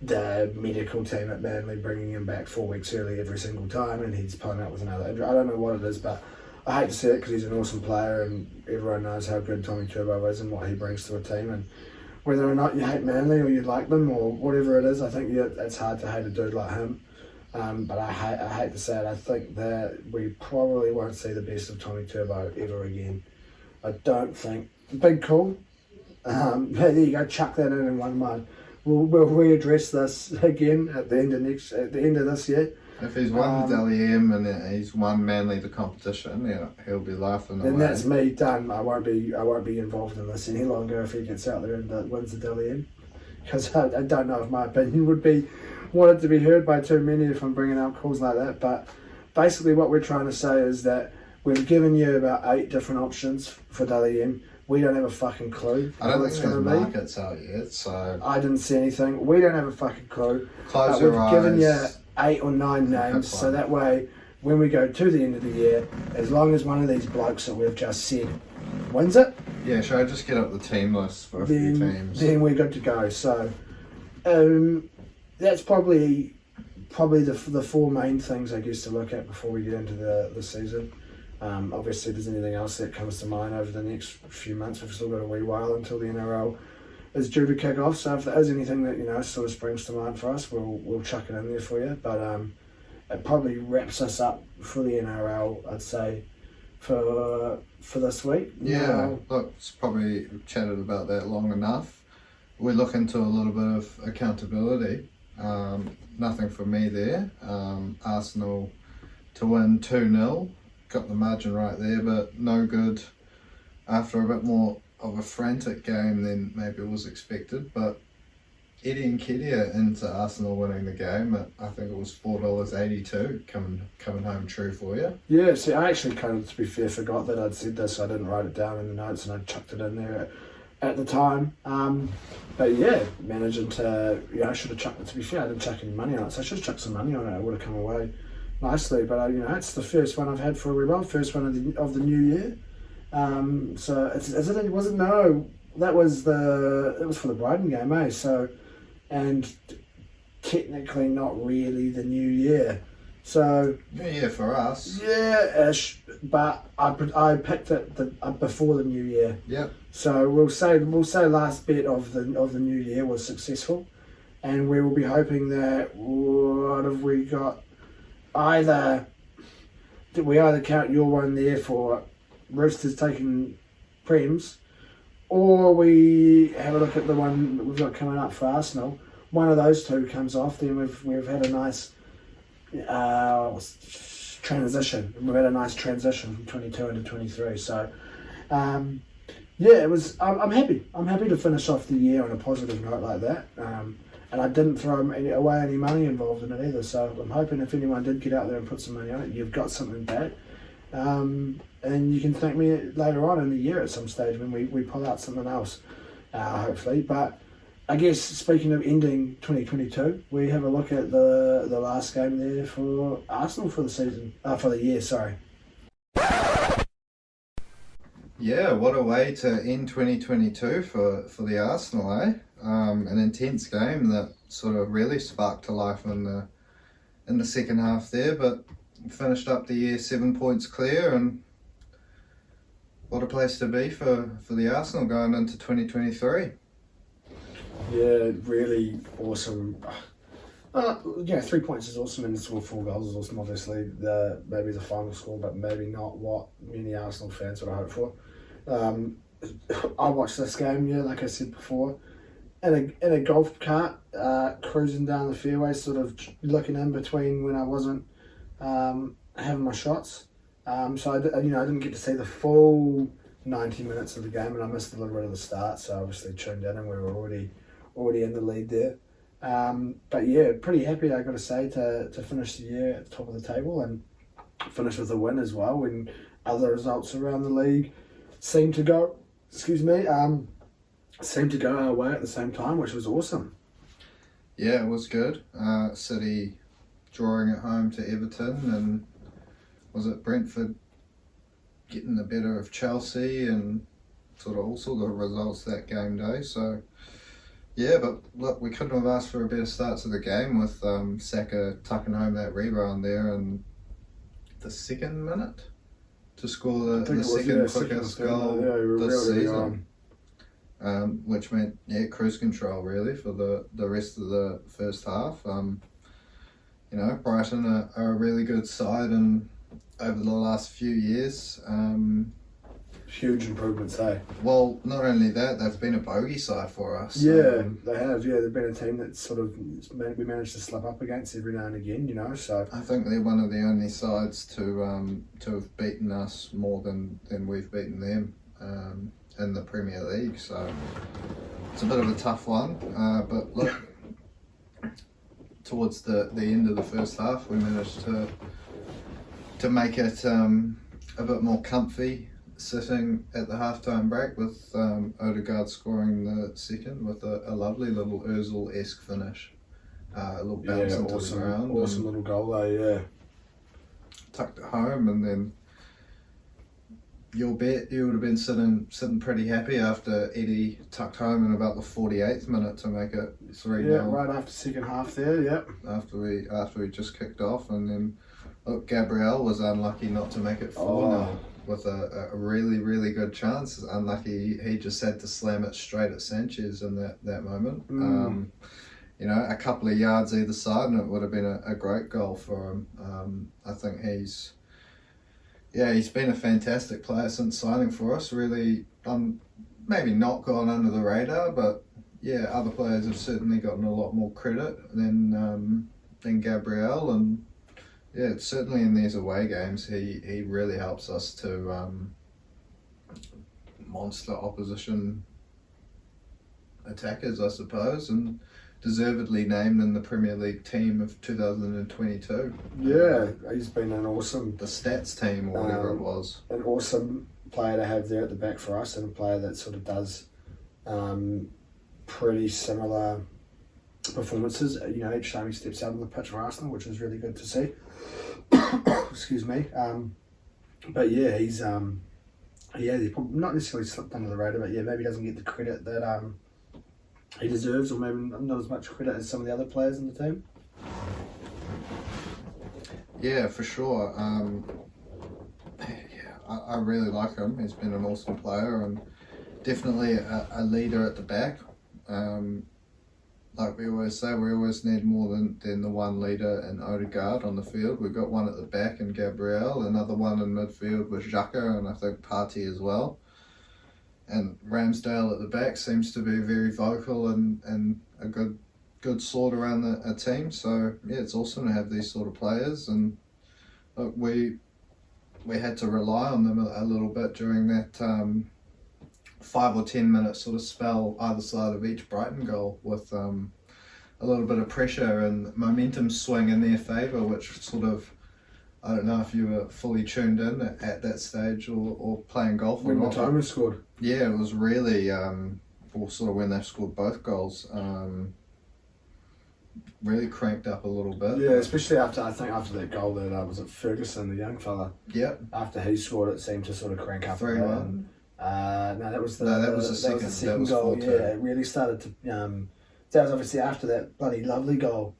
the medical team at Manly bringing him back 4 weeks early every single time and he's pulling out with another injury. I don't know what it is, but I hate to see it because he's an awesome player and everyone knows how good Tommy Turbo is and what he brings to a team. And whether or not you hate Manly or you like them or whatever it is, I think it's hard to hate a dude like him. But I hate to say it, I think that we probably won't see the best of Tommy Turbo ever again. I don't think. Big call. There you go, chuck that in one mind. We'll readdress this again at the end of this year. If he's won the Dally M and he's won Manly the competition, he'll be laughing Then away. that's me done. I won't be involved in this any longer if he gets out there and wins the Dally M, because I don't know if my opinion would be wanted to be heard by too many if I'm bringing out calls like that. But basically, what we're trying to say is that we've given you about 8 different options for Dally M. We don't have a fucking clue I don't what think it's there's going to be. markets out yet, so I didn't see anything. We don't have a fucking clue. close But your we've eyes. given you 8 or 9 names, That's so fine. that way, when we go to the end of the year, as long as one of these blokes that we've just said wins it, Yeah, should I just get up the team list for a few teams? then we're good to go. So that's probably the 4 main things, I guess, to look at before we get into the season. Obviously, if there's anything else that comes to mind over the next few months, we've still got a wee while until the NRL is due to kick off. So if there is anything that sort of springs to mind for us, we'll chuck it in there for you. But it probably wraps us up for the NRL, I'd say, for this week. Yeah, look, it's probably chatted about that long enough. We look into a little bit of accountability. Nothing for me there. Arsenal to win 2-0 got the margin right there, but no good after a bit more of a frantic game than maybe was expected. But Eddie and Nketiah into Arsenal winning the game at, I think it was $4.82 coming home true for you. Yeah, see, I actually kind of, to be fair, forgot that I'd said this. I didn't write it down in the notes and I chucked it in there at the time. But yeah, managing to, I should have chucked it, to be fair, I didn't chuck any money on it, so I should have chucked some money on it. It would have come away nicely. But, it's the first one I've had for a wee while, first one of the new year. So, that was for the Brighton game, eh? So, and technically not really the new year. So yeah, for us. Yeah-ish, but I picked it before the new year. Yep. So we'll say last bit of the new year was successful, and we will be hoping that what have we got? We either count your one there for Roosters taking prems, or we have a look at the one we've got coming up for Arsenal. One of those two comes off, then we've had a nice transition. We've had a nice transition from 22 into 23. So, it was. I'm happy. I'm happy to finish off the year on a positive note like that. And I didn't throw away any money involved in it either. So I'm hoping if anyone did get out there and put some money on it, you've got something back. And you can thank me later on in the year at some stage when we pull out something else, hopefully. But I guess speaking of ending 2022, we have a look at the last game there for Arsenal for the year. Sorry. Yeah, what a way to end 2022 for the Arsenal, eh? An intense game that sort of really sparked to life in the second half there, but finished up the year 7 points clear, and what a place to be for the Arsenal going into 2023. Yeah, really awesome. 3 points is awesome, and to score 4 goals is awesome. Obviously, maybe the final score, but maybe not what many Arsenal fans would hope for. I watched this game, like I said before, in a golf cart, cruising down the fairway, sort of looking in between when I wasn't having my shots. So I didn't get to see the full 90 minutes of the game, and I missed a little bit of the start. So obviously tuned in, and we were already in the lead there. But yeah, pretty happy, I got to say, to finish the year at the top of the table and finish with a win as well. When other results around the league seemed to go our way at the same time, which was awesome. Yeah, it was good. City drawing at home to Everton, and was it Brentford getting the better of Chelsea, and all sorts of results that game day. So yeah, but look, we couldn't have asked for a better start to the game with Saka tucking home that rebound there in the second minute to score the second quickest goal this season. Which meant cruise control really for the rest of the first half. Brighton are a really good side, and over the last few years, huge improvements, eh? Well, not only that, they've been a bogey side for us. Yeah, they have. Yeah, they've been a team that we managed to slip up against every now and again. So I think they're one of the only sides to have beaten us more than we've beaten them in the Premier League. So it's a bit of a tough one. But look, towards the end of the first half, we managed to make it a bit more comfy, sitting at the halftime break with Odegaard scoring the second with a lovely little Ozil-esque finish. A little bounce into the ground. Awesome little goal there, yeah. Tucked it home, and then you'll bet you would have been sitting pretty happy after Eddie tucked home in about the 48th minute to make it 3-0. Yeah, right after second half there, yep. After we just kicked off, and then look, Gabriel was unlucky not to make it 4-0. With a really, really good chance. Unlucky, he just had to slam it straight at Sanchez in that moment. A couple of yards either side, and it would have been a great goal for him. I think he's been a fantastic player since signing for us. Really, maybe not gone under the radar, but yeah, other players have certainly gotten a lot more credit than Gabriel, and Yeah, it's certainly in these away games, he really helps us to monster opposition attackers, I suppose, and deservedly named in the Premier League team of 2022. Yeah, he's been an awesome, The stats team or whatever it was. an awesome player to have there at the back for us, and a player that sort of does pretty similar performances, each time he steps out on the pitch for Arsenal, which is really good to see. Excuse me. But yeah, he's he probably not necessarily slipped under the radar, but yeah, maybe doesn't get the credit that he deserves, or maybe not as much credit as some of the other players in the team. Yeah, for sure. I really like him. He's been an awesome player and definitely a leader at the back. Like we always say, we always need more than the one leader in Odegaard on the field. We've got one at the back in Gabriel, another one in midfield with Xhaka, and I think Partey as well. And Ramsdale at the back seems to be very vocal and a good sort around a team. So yeah, it's awesome to have these sort of players. And look, we had to rely on them a little bit during that 5 or 10 minute sort of spell either side of each Brighton goal, with a little bit of pressure and momentum swing in their favour, which sort of, I don't know if you were fully tuned in at that stage or playing golf or When not. Matoma scored. Yeah, it was really, or sort of when they scored both goals, really cranked up a little bit. Yeah, especially after that goal that was it Ferguson, the young fella. Yep. After he scored, it seemed to sort of crank up. 3-1. No, that was the second. second That was goal. 4-2. Yeah, it really started to. That was obviously after that bloody lovely goal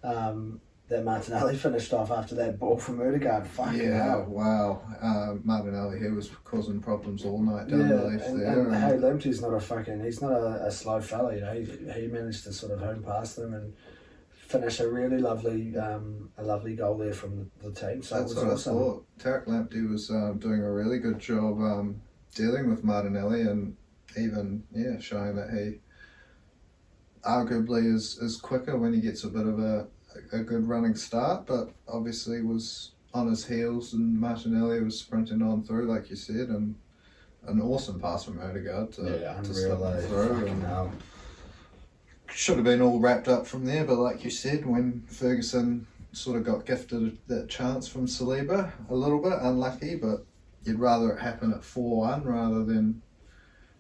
that Martinelli finished off after that ball from Odegaard. Fucking Yeah, hell. wow. Martinelli here was causing problems all night down the left and there. Harry Lamptey's not he's not a slow fella, he managed to sort of home past them and finish a really lovely goal there from the team. So That's it was what awesome. I thought. Tarek Lamptey was doing a really good job dealing with Martinelli, and even showing that he arguably is quicker when he gets a bit of a good running start, but obviously was on his heels, and Martinelli was sprinting on through, like you said, and an awesome pass from Odegaard to slip him through. Fucking hell. Should have been all wrapped up from there, but like you said, when Ferguson sort of got gifted that chance from Saliba, a little bit unlucky, but you'd rather it happen at 4-1 rather than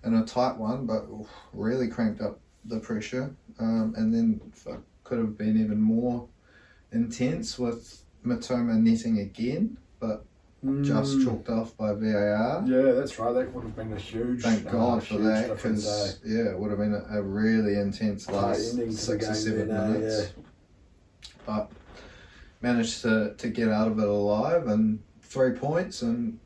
in a tight one, but really cranked up the pressure, and then could have been even more intense with Matoma netting again, but just chalked off by VAR. Yeah, that's right. That would have been a huge. Thank God for huge that, difference, because it would have been a really intense last ending to the 6 or game 7 then, minutes. But managed to get out of it alive, and 3 points, and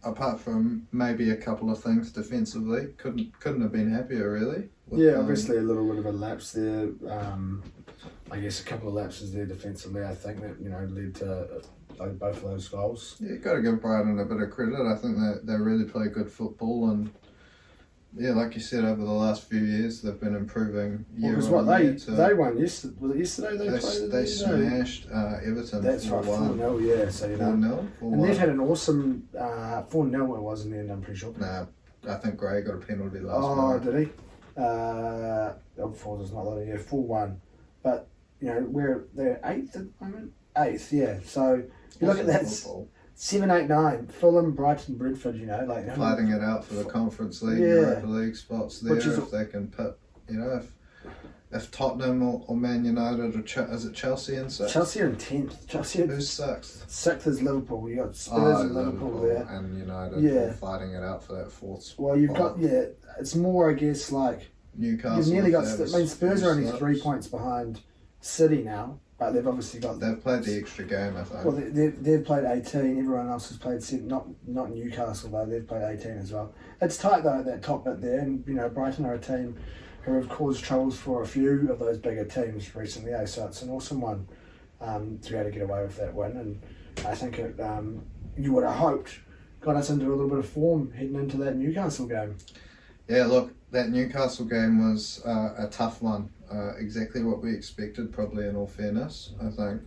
apart from maybe a couple of things defensively, couldn't have been happier really. Obviously a little bit of a lapse there. I guess a couple of lapses there defensively, I think, that led to both of those goals. Yeah, got to give Brighton a bit of credit. I think that they really play good football, and like you said, over the last few years they've been improving year Because on what year. they won yesterday? Was it yesterday they played? They smashed Everton. That's right, 4-0. Yeah, so 4-0. and they've had an awesome 4-0. It was in the end, I'm pretty sure. Nah, I think Gray got a penalty last night. Did he? Four's not loading. Yeah, 4-1. But they're 8th at the moment. 8th, yeah. So you look at that. Football. 7, 8, 9. Fulham, Brighton, Brentford. Fighting it out for the Conference League, Yeah. Europa League spots there. Which is- If they can put, if Tottenham or Man United or is it Chelsea in 6th? Chelsea are in 10th. Chelsea are Who's 6th? 6th is Liverpool. You got Spurs and Liverpool there. and United Yeah. all fighting it out for that 4th spot. Well, you've got it's more, I guess, like Newcastle. you've nearly got. if they I mean, Spurs are only slips. 3 points behind City now, but they've obviously got. They've played the extra game, I think. Well, they've played 18. Everyone else has played 7. Not Newcastle though. They've played 18 as well. It's tight though at that top bit there, and Brighton are a team who have caused troubles for a few of those bigger teams recently. So it's an awesome one to be able to get away with that win, and I think it. You would have hoped got us into a little bit of form heading into that Newcastle game. Yeah, look, that Newcastle game was a tough one. Exactly what we expected, probably, in all fairness. I think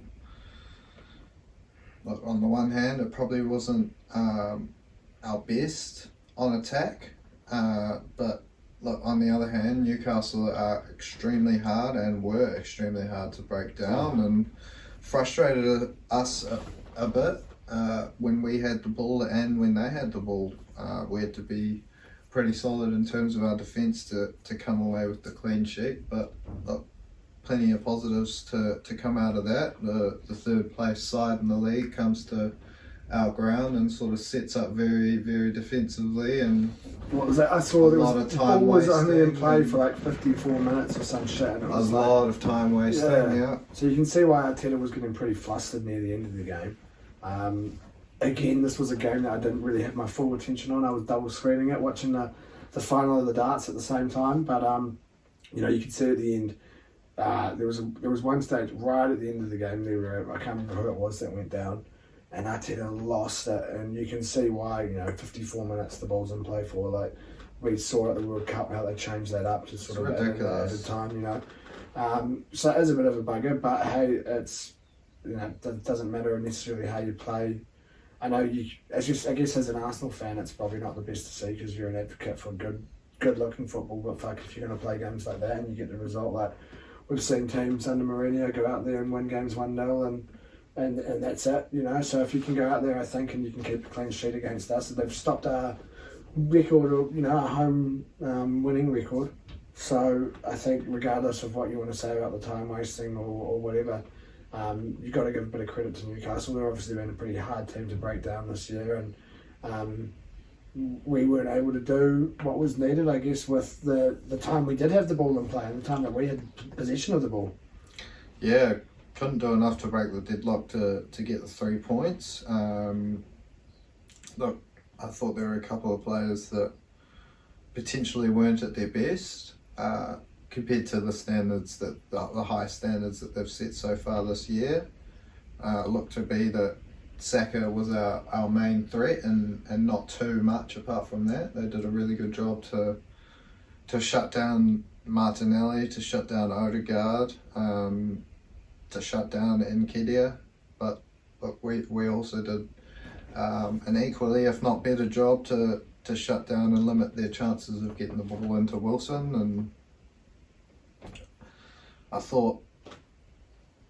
look, on the one hand, it probably wasn't our best on attack, but look, on the other hand, Newcastle are extremely hard and were extremely hard to break down and frustrated us a bit when we had the ball and when they had the ball. We had to be pretty solid in terms of our defence to come away with the clean sheet, but look, plenty of positives to come out of that. The third place side in the league comes to our ground and sort of sets up very, very defensively, and what was that? I saw there was of the time ball was only in wasting play and for like 54 minutes or some shit, and it a was lot of time wasting. Yeah. So you can see why Arteta was getting pretty flustered near the end of the game. Again, this was a game that I didn't really have my full attention on. I was double screening it, watching the final of the darts at the same time. But you know, you could see at the end. There was one stage right at the end of the game there. I can't remember who it was that went down, and Arteta lost it, and you can see why. You know, 54 minutes the ball's in play for. Like we saw at the World Cup how they changed that up to sort of at a time. You know, so it is a bit of a bugger, but hey, it's, you know, it doesn't matter necessarily how you play. I know I guess as an Arsenal fan, it's probably not the best to see because you're an advocate for good looking football. But fuck, if you're going to play games like that and you get the result like we've seen teams under Mourinho go out there and win games 1-0 and that's it, you know. So if you can go out there, I think, and you can keep a clean sheet against us, they've stopped our record, or you know, our home winning record. So I think regardless of what you want to say about the time wasting or whatever, you've got to give a bit of credit to Newcastle. They've obviously been a pretty hard team to break down this year, and we weren't able to do what was needed, I guess, with the time we did have the ball in play and the time that we had possession of the ball. Yeah, couldn't do enough to break the deadlock to get the 3 points. Look, I thought there were a couple of players that potentially weren't at their best compared to the standards the high standards that they've set so far this year. Looked to be that Saka was our main threat and not too much apart from that. They did a really good job to shut down Martinelli, to shut down Odegaard, to shut down Nketiah. But look, we also did an equally, if not better, job to shut down and limit their chances of getting the ball into Wilson. And I thought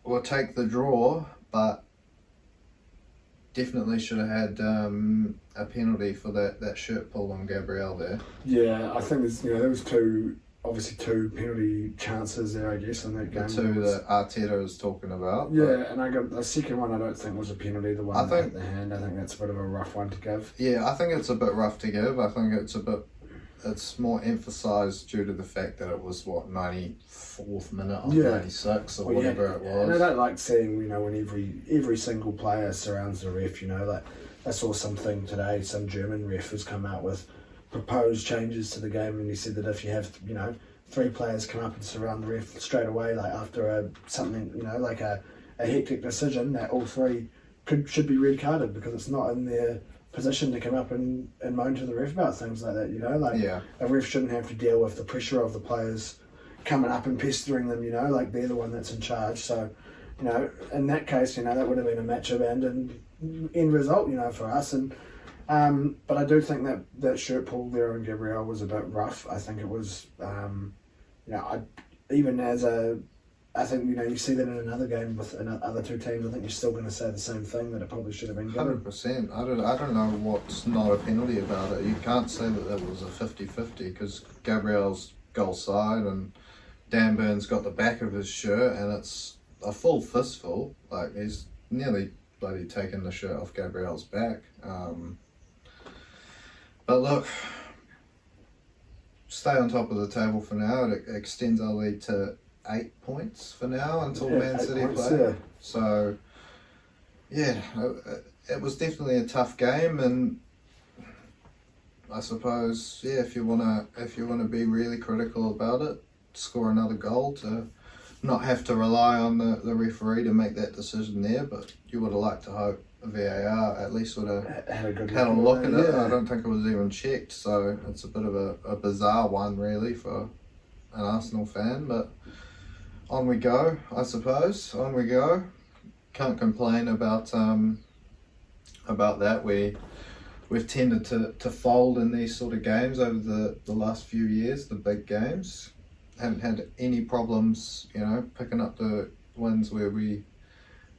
we'll take the draw, but definitely should have had a penalty for that shirt pull on Gabriel there. Yeah, I think there was two penalty chances there, I guess, in that game. The two that Arteta was talking about. Yeah, and I got the second one I don't think was a penalty, the one that hit the hand. I think that's a bit of a rough one to give. Yeah, I think it's a bit rough to give. I think it's more emphasised due to the fact that it was 94th minute of 96 or whatever it was. And I don't like seeing, when every single player surrounds the ref, like I saw something today, some German ref has come out with proposed changes to the game, and he said that if you have, 3 players come up and surround the ref straight away, like after something, like a hectic decision, that all 3 should be red carded because it's not in their position to come up and moan to the ref about things like that, A ref shouldn't have to deal with the pressure of the players coming up and pestering them, like they're the one that's in charge. So, in that case, that would have been a match abandoned end result, for us. And but I do think that shirt pull there on Gabriel was a bit rough. I think it was, I think, you see that in another game with other 2 teams, I think you're still going to say the same thing, that it probably should have been given. 100%. I don't know what's not a penalty about it. You can't say that was a 50-50 because Gabriel's goal side and Dan Burns got the back of his shirt and it's a full fistful. Like, he's nearly bloody taken the shirt off Gabriel's back. But look, stay on top of the table for now. It extends our lead to 8 points for now until Man City play. Yeah. So, it was definitely a tough game, and I suppose, if you wanna be really critical about it, score another goal to not have to rely on the referee to make that decision there. But you would have liked to hope VAR at least would have had a look at it. Yeah. I don't think it was even checked, so it's a bit of a bizarre one really for an Arsenal fan, but on we go, I suppose. On we go. Can't complain about about that. We've tended to fold in these sort of games over the last few years, the big games. Haven't had any problems, picking up the wins where we're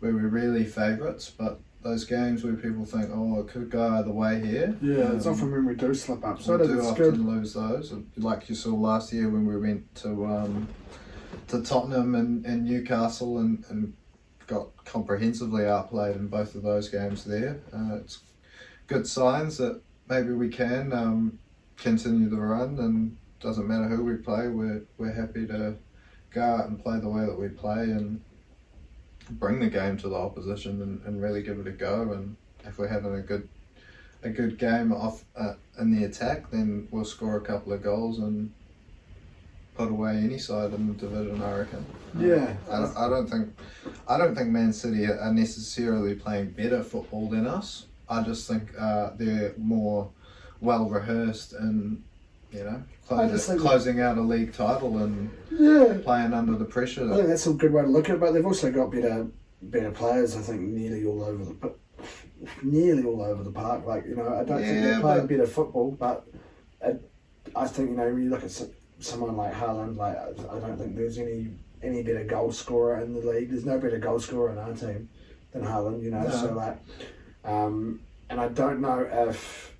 really favourites, but those games where people think, oh, it could go either way here. Yeah, it's often when we do slip up. So we do it's often good. lose those, like you saw last year when we went to Tottenham and Newcastle and got comprehensively outplayed in both of those games there. It's good signs that maybe we can continue the run, and doesn't matter who we play, we're happy to go out and play the way that we play and bring the game to the opposition and really give it a go. And if we're having a good game off in the attack, then we'll score a couple of goals and put away any side in the division, I reckon. Yeah. I don't think Man City are necessarily playing better football than us. I just think they're more well rehearsed and closing out a league title and playing under the pressure. I think that's a good way to look at it, but they've also got better players, I think, nearly all over the park. Like, I don't think they're playing better football, but I think, when you look at someone like Haaland, like, I don't think there's any better goal scorer in the league. There's no better goal scorer in our team than Haaland, No. So like, and I don't know if,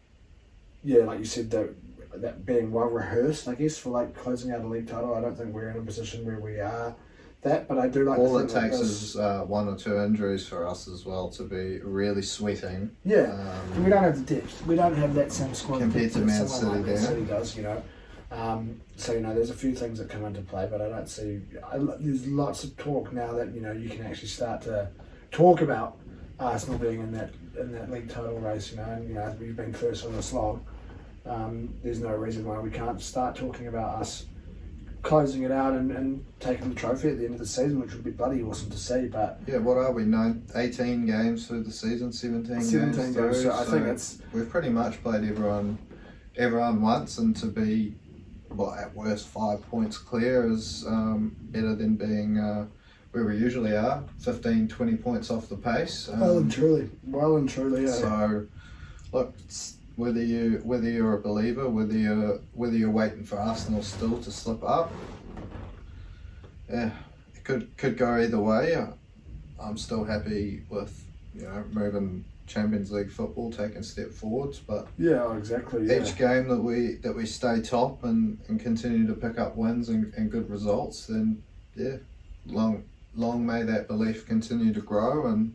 like you said, that being well rehearsed, I guess, for like closing out a league title. I don't think we're in a position where we are that, but I do like. All it takes is one or two injuries for us as well to be really sweating. Yeah, we don't have the depth. We don't have that same squad compared to Man City. Like Man City does, So there's a few things that come into play, but I don't see. There's lots of talk now that you can actually start to talk about Arsenal being in that league title race. And we've been first on the slog. There's no reason why we can't start talking about us closing it out and taking the trophy at the end of the season, which would be bloody awesome to see. But yeah, what are we? 18 games through the season, 17 games through. So I think we've pretty much played everyone once, and to be at worst 5 points clear is better than being where we usually are, 15, 20 points off the pace. Well and truly, yeah. So look. Whether you're a believer, whether you're waiting for Arsenal still to slip up, it could go either way. I'm still happy with moving Champions League football, taking a step forwards, but exactly. Each game that we stay top and continue to pick up wins and good results, then long may that belief continue to grow. And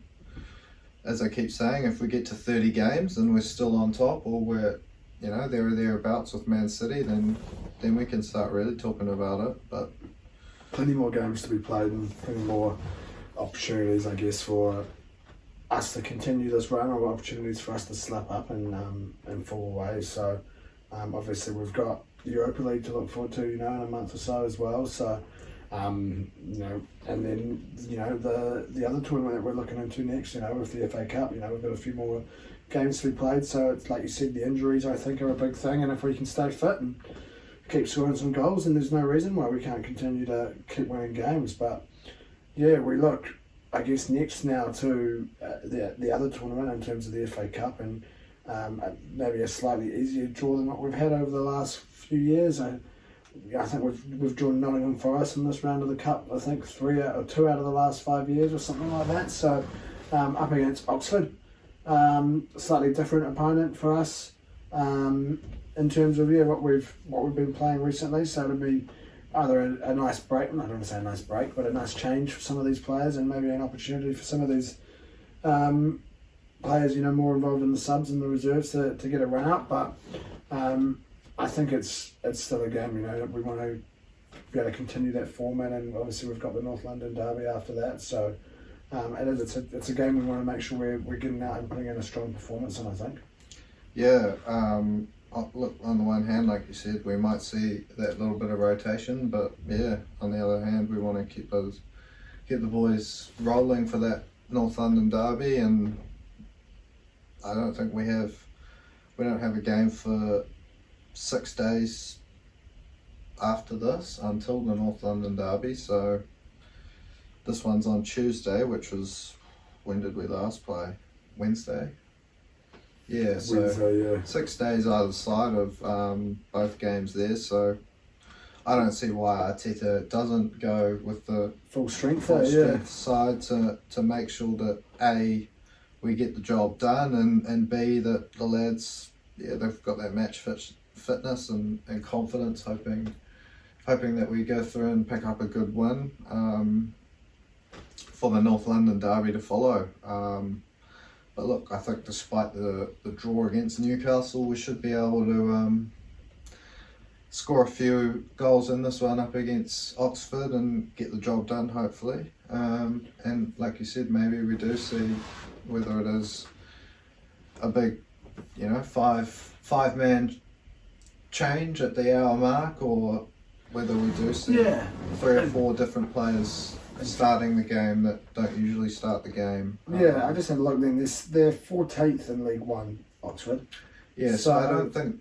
as I keep saying, if we get to 30 games and we're still on top, or we're, there or thereabouts with Man City, then we can start really talking about it. But plenty more games to be played and plenty more opportunities, I guess, for us to continue this run, or opportunities for us to slap up and fall away. So obviously we've got the Europa League to look forward to, in a month or so as well. So. And then the other tournament that we're looking into next, with the FA Cup, we've got a few more games to be played. So it's like you said, the injuries I think are a big thing, and if we can stay fit and keep scoring some goals, then there's no reason why we can't continue to keep winning games. But we look, I guess, next now to the other tournament in terms of the FA Cup, and maybe a slightly easier draw than what we've had over the last few years. I think we've drawn Nottingham Forest in this round of the Cup. I think 2 out of the last 5 years or something like that. So up against Oxford, slightly different opponent for us in terms of what we've been playing recently. So it'll be either a nice break. I don't want to say a nice break, but a nice change for some of these players, and maybe an opportunity for some of these players, more involved in the subs and the reserves to get a run out. But I think it's still a game, we want to be able to continue that format, and obviously we've got the North London derby after that. So it's a game we want to make sure we're getting out and putting in a strong performance in, I think. Yeah, look, on the one hand, like you said, we might see that little bit of rotation, but on the other hand, we want to keep the boys rolling for that North London derby, and I don't think we don't have a game for 6 days after this until the North London derby. So this one's on Tuesday, which was, when did we last play? Wednesday. Yeah, so Wednesday, yeah. 6 days either side of both games there, so I don't see why Arteta doesn't go with the Full strength, full yeah. strength side to make sure that A, we get the job done, and B, that the lads, they've got that match fitness and confidence, hoping that we go through and pick up a good win for the North London derby to follow. But look, I think despite the draw against Newcastle, we should be able to score a few goals in this one up against Oxford and get the job done, hopefully. And like you said, maybe we do see whether it is a big, five-man change at the hour mark, or whether we do see 3 or 4 different players starting the game that don't usually start the game. Yeah, I just had a look then. They're 14th in League One, Oxford. Yeah, so I don't think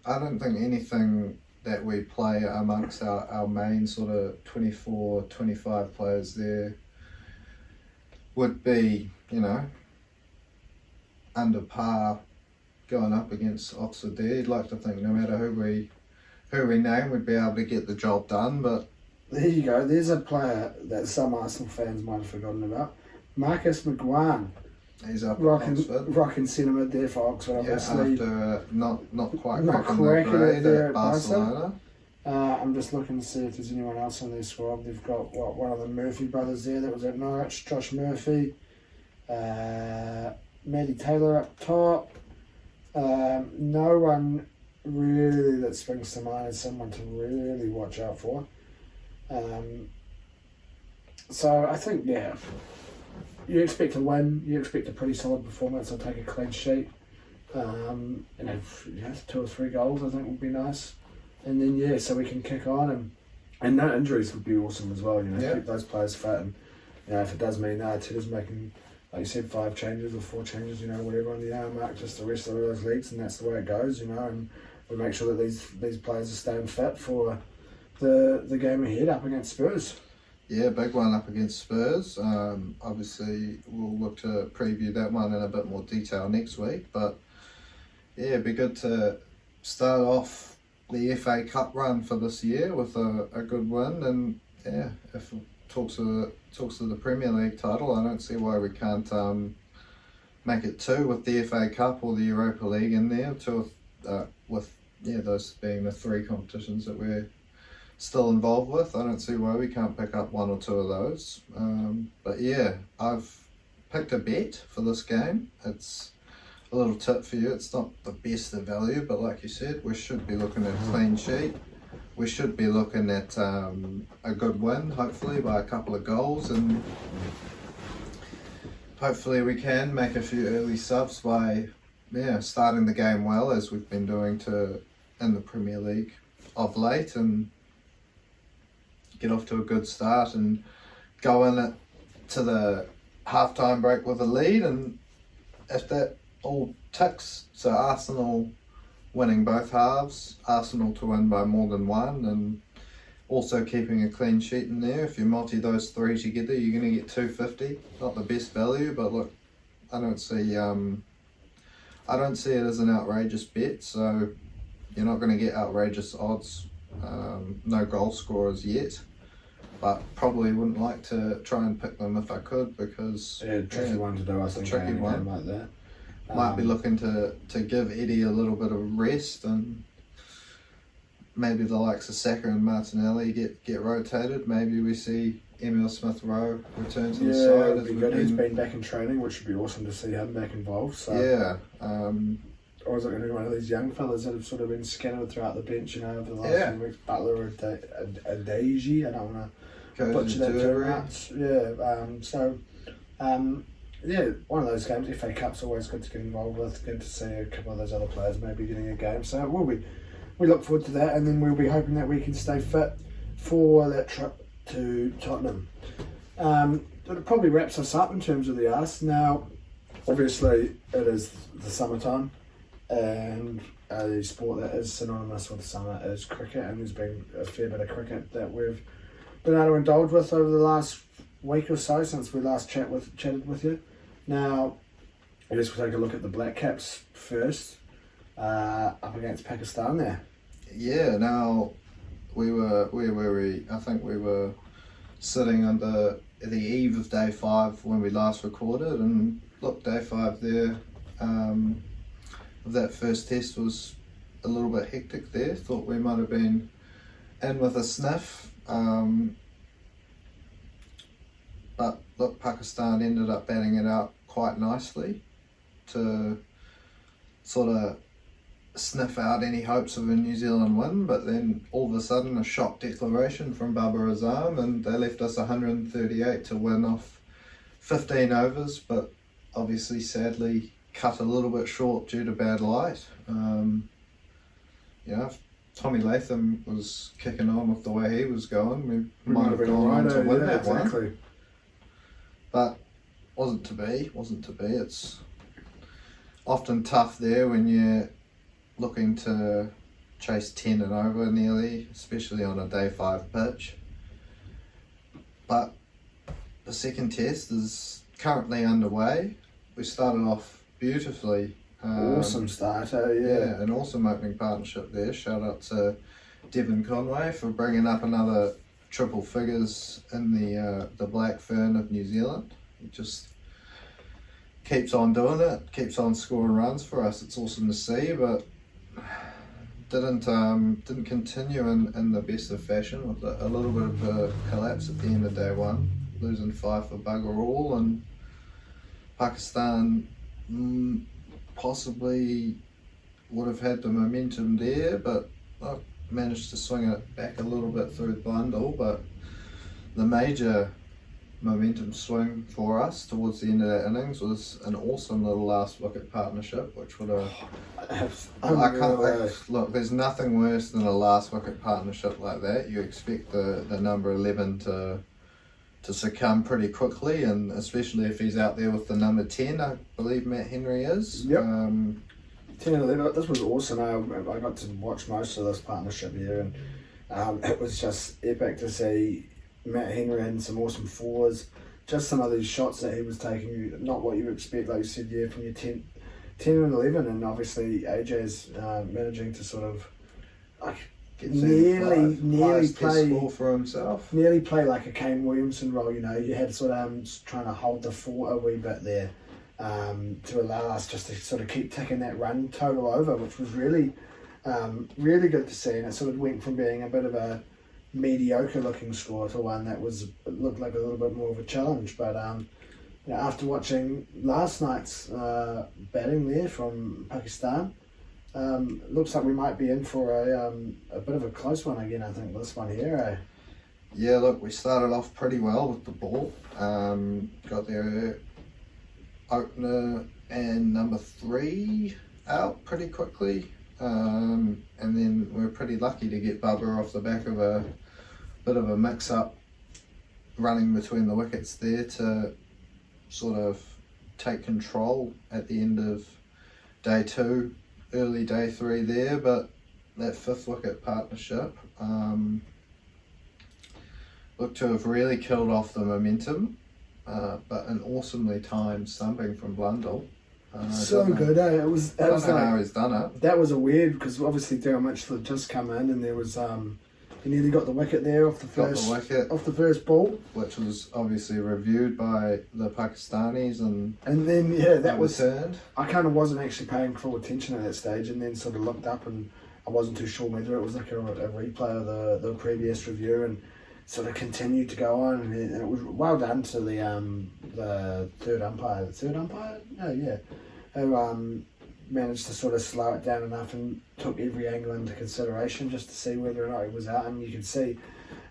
anything that we play amongst our main sort of 24, 25 players there would be, under par going up against Oxford there. You'd like to think no matter who we name, we'd be able to get the job done, but There you go. There's a player that some Arsenal fans might have forgotten about. Marcus McGuan. he's up at Oxford. Rocking centre mid there for Oxford, Yeah, obviously. after not quite Not cracking the cracking it grade there at at Barcelona. I'm just looking to see if there's anyone else on their squad. They've got one of the Murphy brothers there that was at Norwich, Josh Murphy. Maddie Taylor up top. No one really that springs to mind as someone to really watch out for. So I think, you expect to win. You expect a pretty solid performance. I'll take a clean sheet. And if 2 or 3 goals, I think would be nice. And then so we can kick on, and no injuries would be awesome as well. Keep those players fit, and if it does mean Arteta's making, like you said, 5 changes or 4 changes, whatever on the hour mark, just the rest of those leagues, and that's the way it goes. And we make sure that these players are staying fit for the game ahead up against Spurs. Yeah, big one up against Spurs. Obviously, we'll look to preview that one in a bit more detail next week. But yeah, it'd be good to start off the FA Cup run for this year with a good win. And yeah, if it talks to the Premier League title, I don't see why we can't make it 2 with the FA Cup or the Europa League in there. 2 with those being the 3 competitions that we're still involved with. I don't see why we can't pick up 1 or 2 of those. But yeah, I've picked a bet for this game. It's a little tip for you. It's not the best of value, but like you said, we should be looking at a clean sheet. We should be looking at a good win, hopefully by a couple of goals, and hopefully we can make a few early subs by starting the game well, as we've been doing in the Premier League of late, and get off to a good start and go in to the halftime break with a lead. And if that all ticks, so Arsenal winning both halves, Arsenal to win by more than 1, and also keeping a clean sheet in there. If you multi those 3 together, you're going to get 250. Not the best value, but look, I don't see it as an outrageous bet. So you're not going to get outrageous odds. No goal scorers yet, but probably wouldn't like to try and pick them if I could, because Tricky one to do. I think tricky one like that. Might be looking to give Eddie a little bit of rest, and maybe the likes of Saka and Martinelli get rotated. Maybe we see Emile Smith-Rowe return to the side. It'd be good. He's been back in training, which would be awesome to see him back involved. So. Or is it going to be one of these young fellas that have sort of been scattered throughout the bench, over the last few weeks? Butler or Adeji, I don't want to butcher that too much. One of those games. FA Cup's always good to get involved with. Good to see a couple of those other players maybe getting a game. So we look forward to that, and then we'll be hoping that we can stay fit for that trip to Tottenham. It probably wraps us up in terms of the Arse. Now, obviously, it is the summertime, and a sport that is synonymous with summer is cricket, and there's been a fair bit of cricket that we've been able to indulge with over the last week or so since we last chatted with you. Now, I guess we'll take a look at the Black Caps first, up against Pakistan there. Yeah, now I think we were sitting under the eve of day 5 when we last recorded, and look, day 5 there of that first test was a little bit hectic there. Thought we might have been in with a sniff, but look, Pakistan ended up batting it out quite nicely to sort of sniff out any hopes of a New Zealand win, but then all of a sudden a shock declaration from Babar Azam, and they left us 138 to win off 15 overs, but obviously sadly cut a little bit short due to bad light. If Tommy Latham was kicking on with the way he was going, we might have gone on to win that one. But wasn't to be. It's often tough there when you're looking to chase 10 and over nearly, especially on a day 5 pitch. But the second test is currently underway. We started off beautifully. Awesome starter, yeah. An awesome opening partnership there. Shout out to Devon Conway for bringing up another triple figures in the Black Fern of New Zealand. He just keeps on doing it, keeps on scoring runs for us. It's awesome to see, but didn't continue in the best of fashion, with a little bit of a collapse at the end of day 1, losing 5 for bugger all, and Pakistan possibly would have had the momentum there, but managed to swing it back a little bit through Blundell. But the major momentum swing for us towards the end of that innings was an awesome little last wicket partnership, which would have look, there's nothing worse than a last wicket partnership like that. You expect the number 11 to succumb pretty quickly, and especially if he's out there with the number 10, I believe Matt Henry is. Yep. 10 and 11, this was awesome. I got to watch most of this partnership here, and it was just epic to see Matt Henry had some awesome fours. Just some of these shots that he was taking, not what you expect, like you said, from your 10 and 11, and obviously AJ's managing to sort of nearly play for himself. Nearly play like a Kane Williamson role. You had sort of trying to hold the fort a wee bit there, to allow us just to sort of keep ticking that run total over, which was really good to see. And it sort of went from being a bit of a mediocre looking score to one that looked like a little bit more of a challenge. But after watching last night's batting there from Pakistan, looks like we might be in for a bit of a close one again. I think this one here. Yeah, look, we started off pretty well with the ball. Got their opener and number 3 out pretty quickly, and then we were pretty lucky to get Bubba off the back of a bit of a mix-up running between the wickets there to sort of take control at the end of day 2, early day 3 there. But that 5th wicket partnership looked to have really killed off the momentum, but an awesomely timed stumping from Blundell. So good, eh? It was. I don't know how he's done it. That was a weird, because obviously Daryl Mitchell had just come in, and there was he nearly got the wicket there off the first ball, which was obviously reviewed by the Pakistanis, and then that was turned. I kind of wasn't actually paying full attention at that stage, and then sort of looked up, and I wasn't too sure whether it was like a replay of the previous review, and sort of continued to go on, and it was well done to the third umpire. The third umpire? Oh, yeah. Who managed to sort of slow it down enough and took every angle into consideration just to see whether or not he was out. And you could see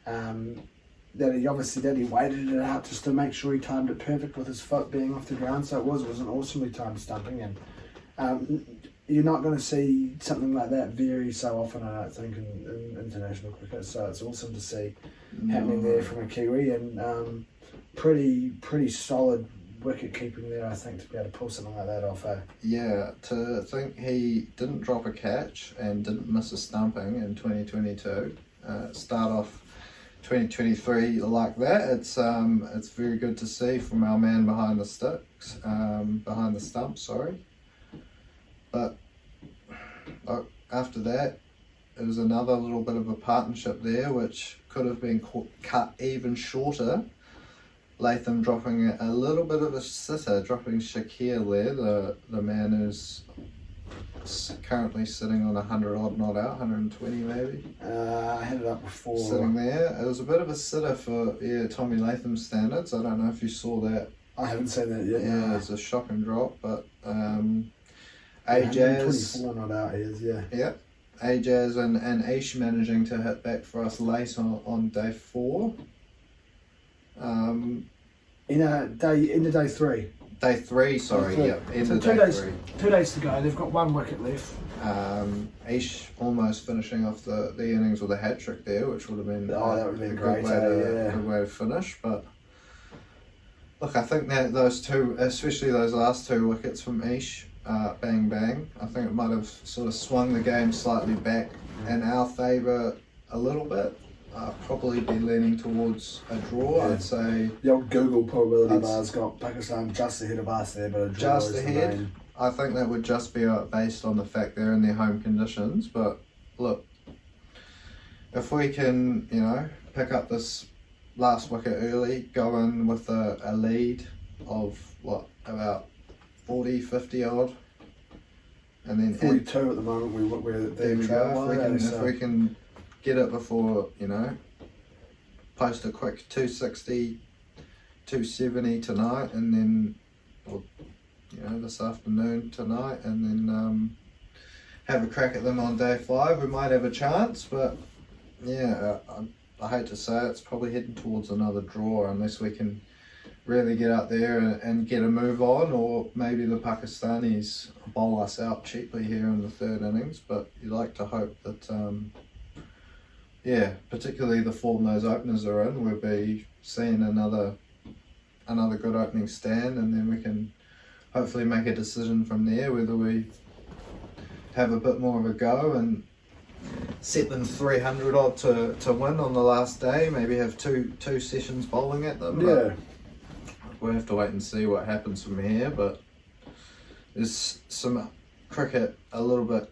that he waited it out just to make sure he timed it perfect with his foot being off the ground. So it was an awesomely timed stumping, and you're not going to see something like that very so often, I don't think, in international cricket. So it's awesome to see happening there from a Kiwi, and pretty solid wicket keeping there, I think, to be able to pull something like that off. Yeah, to think he didn't drop a catch and didn't miss a stumping in 2022. Start off 2023 like that. It's very good to see from our man behind the stump, sorry. But after that, it was another little bit of a partnership there, which could have been cut even shorter. Latham dropping a little bit of a sitter, dropping Shakir there, the man who's currently sitting on 100 odd not out, 120 maybe. I had it up before. Sitting there. It was a bit of a sitter for Tommy Latham's standards. I don't know if you saw that. I haven't seen that yet. Yeah, No. it's a shocking drop, but Ajaz. 24 not out, he is, yeah. Yep. Ajaz and Aish managing to hit back for us late on day 4. In day 3. Day 3, sorry, Day 3. yep. End So of 2 day days, 3. 2 days to go. They've got 1 wicket left. Aish almost finishing off the innings with a hat trick there, which would have been that would have been a great. good way to finish. But look, I think that those two, especially those last 2 wickets from Aish, bang bang, I think it might have sort of swung the game slightly back in our favour a little bit. Probably be leaning towards a draw, Yeah. I'd say. The old Google probability That's- bar's got Pakistan just ahead of us there, but a draw Just is the ahead. main. I think that would just be based on the fact they're in their home conditions. But look, if we can, pick up this last wicket early, go in with a lead of about 40, 50 odd, and then 42 at the moment. We're there we go. If we can get it before, post a quick 260, 270 tonight, and then, this afternoon tonight, and then have a crack at them on day 5, we might have a chance. But yeah, I hate to say it, it's probably heading towards another draw unless we can really get out there and get a move on, or maybe the Pakistanis bowl us out cheaply here in the 3rd innings. But you'd like to hope that particularly the form those openers are in, we'll be seeing another good opening stand, and then we can hopefully make a decision from there whether we have a bit more of a go and set them 300 odd to win on the last day, maybe have two sessions bowling at them. Yeah. But we'll have to wait and see what happens from here. But there's some cricket a little bit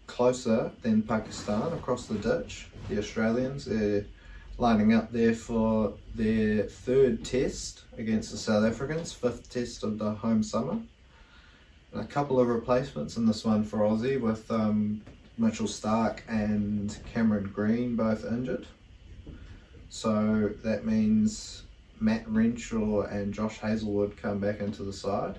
closer than Pakistan across the ditch. The Australians, they're lining up there for their 3rd test against the South Africans, 5th test of the home summer. And a couple of replacements in this one for Aussie, with Mitchell Starc and Cameron Green both injured. So that means Matt Renshaw and Josh Hazlewood come back into the side.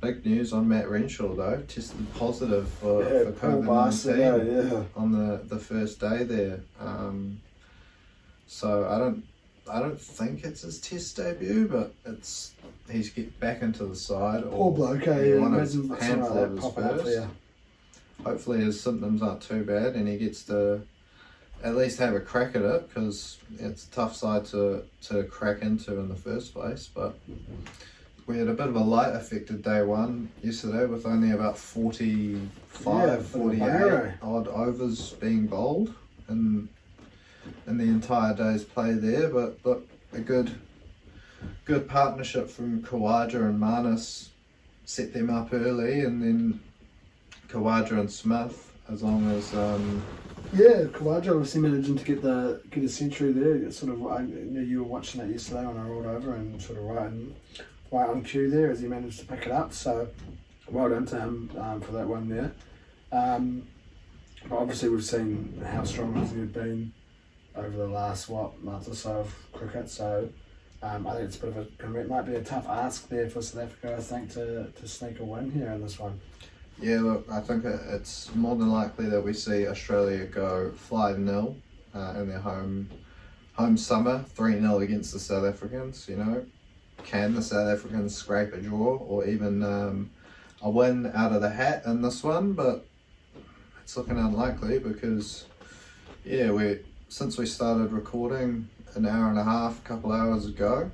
Big news on Matt Renshaw though, tested positive for COVID-19 on the first day there. So I don't think it's his test debut, but he's get back into the side. Poor bloke, eh? One of Imagine a handful of his popping up for first. you. Hopefully his symptoms aren't too bad and he gets to at least have a crack at it, because it's a tough side to crack into in the first place. But we had a bit of a light affected day 1 yesterday, with only about 45, 48 odd overs being bowled in the entire day's play there. But look, a good partnership from Khawaja and Marnus set them up early, and then Khawaja and Smith, as long as Khawaja obviously managing to get a century there. It's sort of, you were watching that yesterday when I rolled over, and sort of right on cue there as he managed to pick it up. So well done to him for that one there. But obviously we've seen how strong Aussie had been over the last month or so of cricket. So I think it's it might be a tough ask there for South Africa, I think, to sneak a win here in this one. Yeah, look, I think it's more than likely that we see Australia go 5-0 in their home summer, 3-0 against the South Africans. Can the South Africans scrape a draw, or even a win out of the hat in this one? But it's looking unlikely, because since we started recording an hour and a half, a couple hours ago,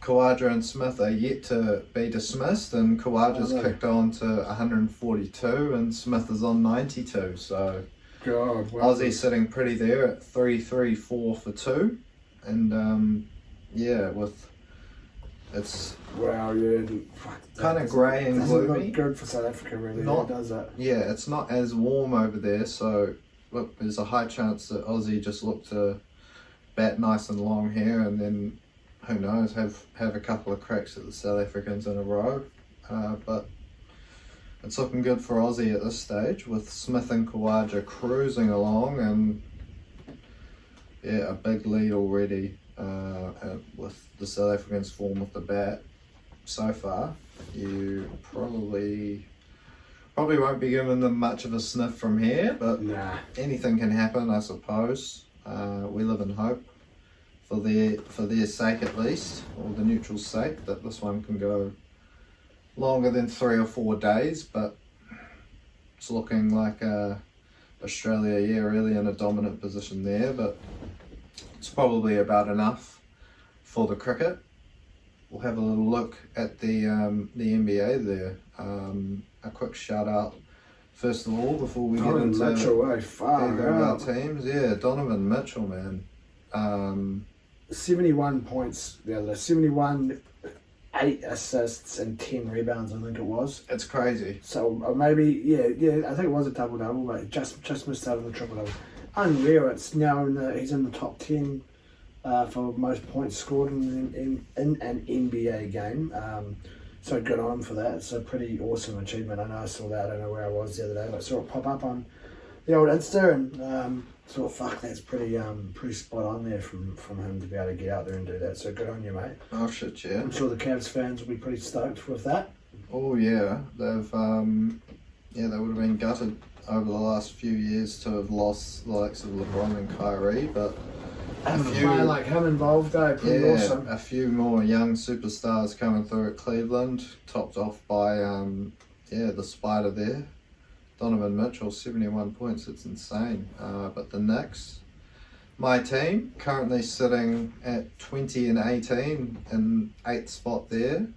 Khawaja and Smith are yet to be dismissed, and Khawaja's kicked on to 142 and Smith is on 92. So God, wow. Aussie sitting pretty there at 3-3-4 for 2. And it's Wow, yeah. kind of grey and gloomy. gloomy. Doesn't look good for South Africa, really, does it? Yeah, it's not as warm over there, so look, there's a high chance that Aussie just look to bat nice and long here, and then who knows, have a couple of cracks at the South Africans in a row. But it's looking good for Aussie at this stage, with Smith and Kawaja cruising along, and yeah, a big lead already with the South Africans' form with the bat so far. You probably won't be giving them much of a sniff from here, but Nah. anything can happen, I suppose. We live in hope for their sake at least, or the neutral's sake, that this one can go longer than 3 or 4 days, but it's looking like Australia, really in a dominant position there, but it's probably about enough for the cricket. We'll have a little look at the NBA there. A quick shout out first of all before we get into Mitchell, our teams. Yeah, Donovan Mitchell, man. 71 points the other day. 71, 8 assists and 10 rebounds, I think it was. It's crazy. So maybe, I think it was a double-double, but just missed out on the triple-double. Unreal. It's now he's in the top 10 for most points scored in an NBA game. So good on him for that. It's a pretty awesome achievement. I know I saw that. I don't know where I was the other day, but I saw it pop up on the old Insta and thought, fuck, that's pretty spot on there from him to be able to get out there and do that. So good on you, mate. Oh shit, yeah. I'm sure the Cavs fans will be pretty stoked with that. Oh yeah, they've they would have been gutted over the last few years to have lost the likes of LeBron and Kyrie, but Having a player like him involved, pretty awesome. A few more young superstars coming through at Cleveland, topped off by the Spider there, Donovan Mitchell, 71 points. It's insane. But the Knicks, my team, currently sitting at 20-18 in 8th spot there.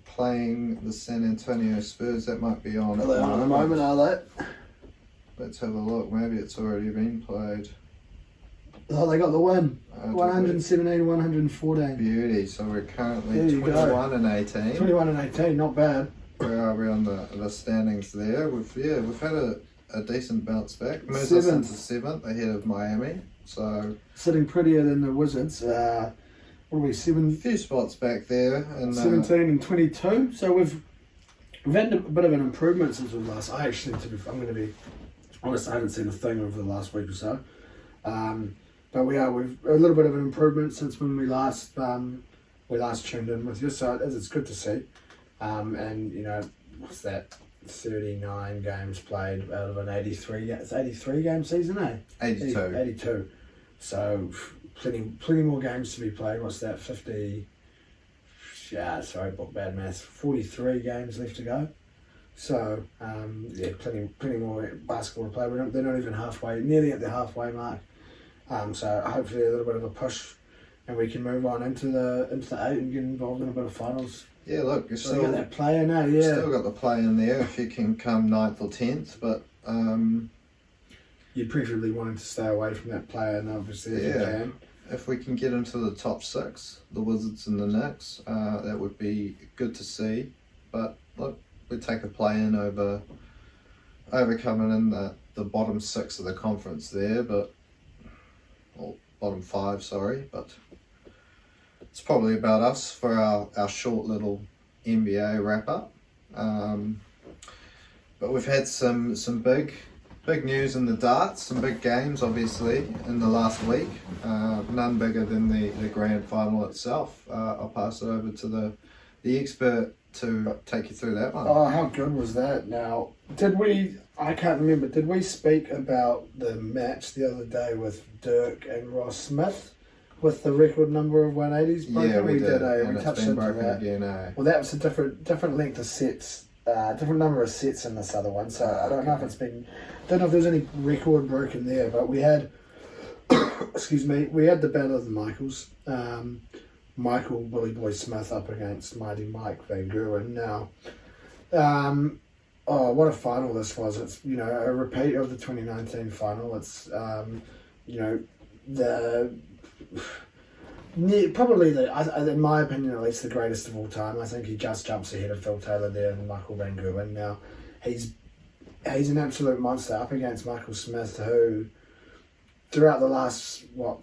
Playing the San Antonio Spurs. That might be on. Are they on at the moment, are they? Let's have a look. Maybe it's already been played. Oh, they got the win. 117, 114. Beauty. So we're currently 21-18. 21-18, not bad. Where are we on the standings there? We've had a decent bounce back. Moves us into 7th ahead of Miami. So sitting prettier than the Wizards. What are we, 7? A few spots back there. And 17 and 22. So we've had a bit of an improvement since we last. I'm going to be honest, I haven't seen a thing over the last week or so. But we've a little bit of an improvement since when we last tuned in with you. So it's good to see. And you know, what's that? 39 games played out of an 83. It's 83 game season, eh? 82. 82. So plenty more games to be played. What's that? 50. Yeah, sorry, bad maths. 43 games left to go. So plenty more basketball to play. They're not even nearly at the halfway mark. So hopefully a little bit of a push, and we can move on into the 8 and get involved in a bit of finals. Yeah, look, you're still got that play in there. Yeah, still got the play in there if you can come 9th or 10th, but you'd preferably wanting to stay away from that player, and obviously if you can. If we can get into the top 6, the Wizards and the Knicks, that would be good to see. But look, we take a play in over coming in the bottom 6 of the conference there, bottom 5, sorry, but it's probably about us for our short little NBA wrap up. But we've had some big news in the darts, some big games obviously in the last week. None bigger than the grand final itself. I'll pass it over to the expert to take you through that one. Oh, how good was that? Now, I can't remember, did we speak about the match the other day with Dirk and Ross Smith with the record number of 180s broken? Yeah, we did. We it's touched been into broken that. again, eh? Well, that was a different length of sets, different number of sets in this other one, so I don't know if there's any record broken there, but we had, we had the battle of the Michaels. Michael Bully Boy Smith up against Mighty Mike Van Gerwen. Now, Oh, what a final this was. It's, a repeat of the 2019 final. It's, probably, in my opinion at least, the greatest of all time. I think he just jumps ahead of Phil Taylor there and Michael Van Gerwen. Now, he's an absolute monster up against Michael Smith, who throughout the last, I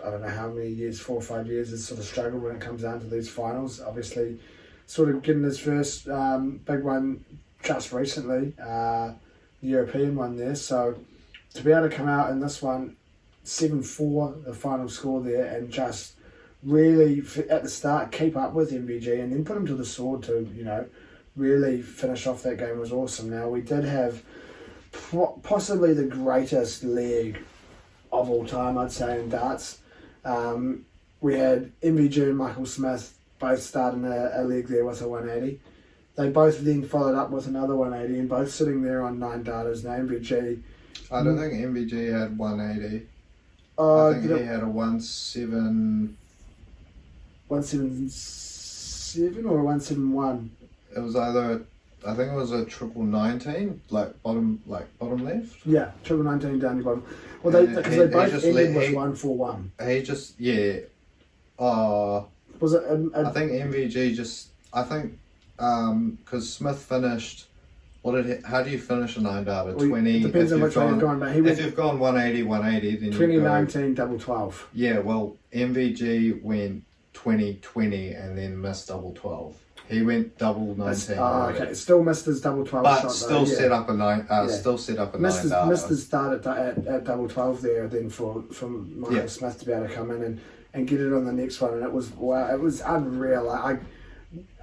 don't know how many years, 4 or 5 years, has sort of struggled when it comes down to these finals. Obviously, sort of getting his first big one just recently, the European one there. So to be able to come out in this one, 7-4, the final score there, and just really, at the start, keep up with MVG and then put him to the sword to, really finish off that game was awesome. Now, we did have possibly the greatest leg of all time, I'd say, in darts. We had MVG and Michael Smith both starting a leg there with a 180. They both then followed up with another 180 and both sitting there on 9 darters. Now, MVG... I don't think MVG had 180. I think he had a 177 or a 171. It was either, I think it was a 19, like bottom left. Yeah, 19 down your bottom. Well, because they both ended with 141. He just, yeah. Was it? I think MVG just, because Smith finished. How do you finish a 9 darter? 20. It depends on which way you've gone, but if you've gone 180, then 2019 double 12. Yeah, well, MVG went 20-20 and then missed double 12. He went double 19. Okay. Still missed his double 12 but shot. Still though, set up a 9. Still set up a 9 darter. Missed his start at double 12 there. Then from Michael Smith to be able to come in and get it on the next one, and it was unreal.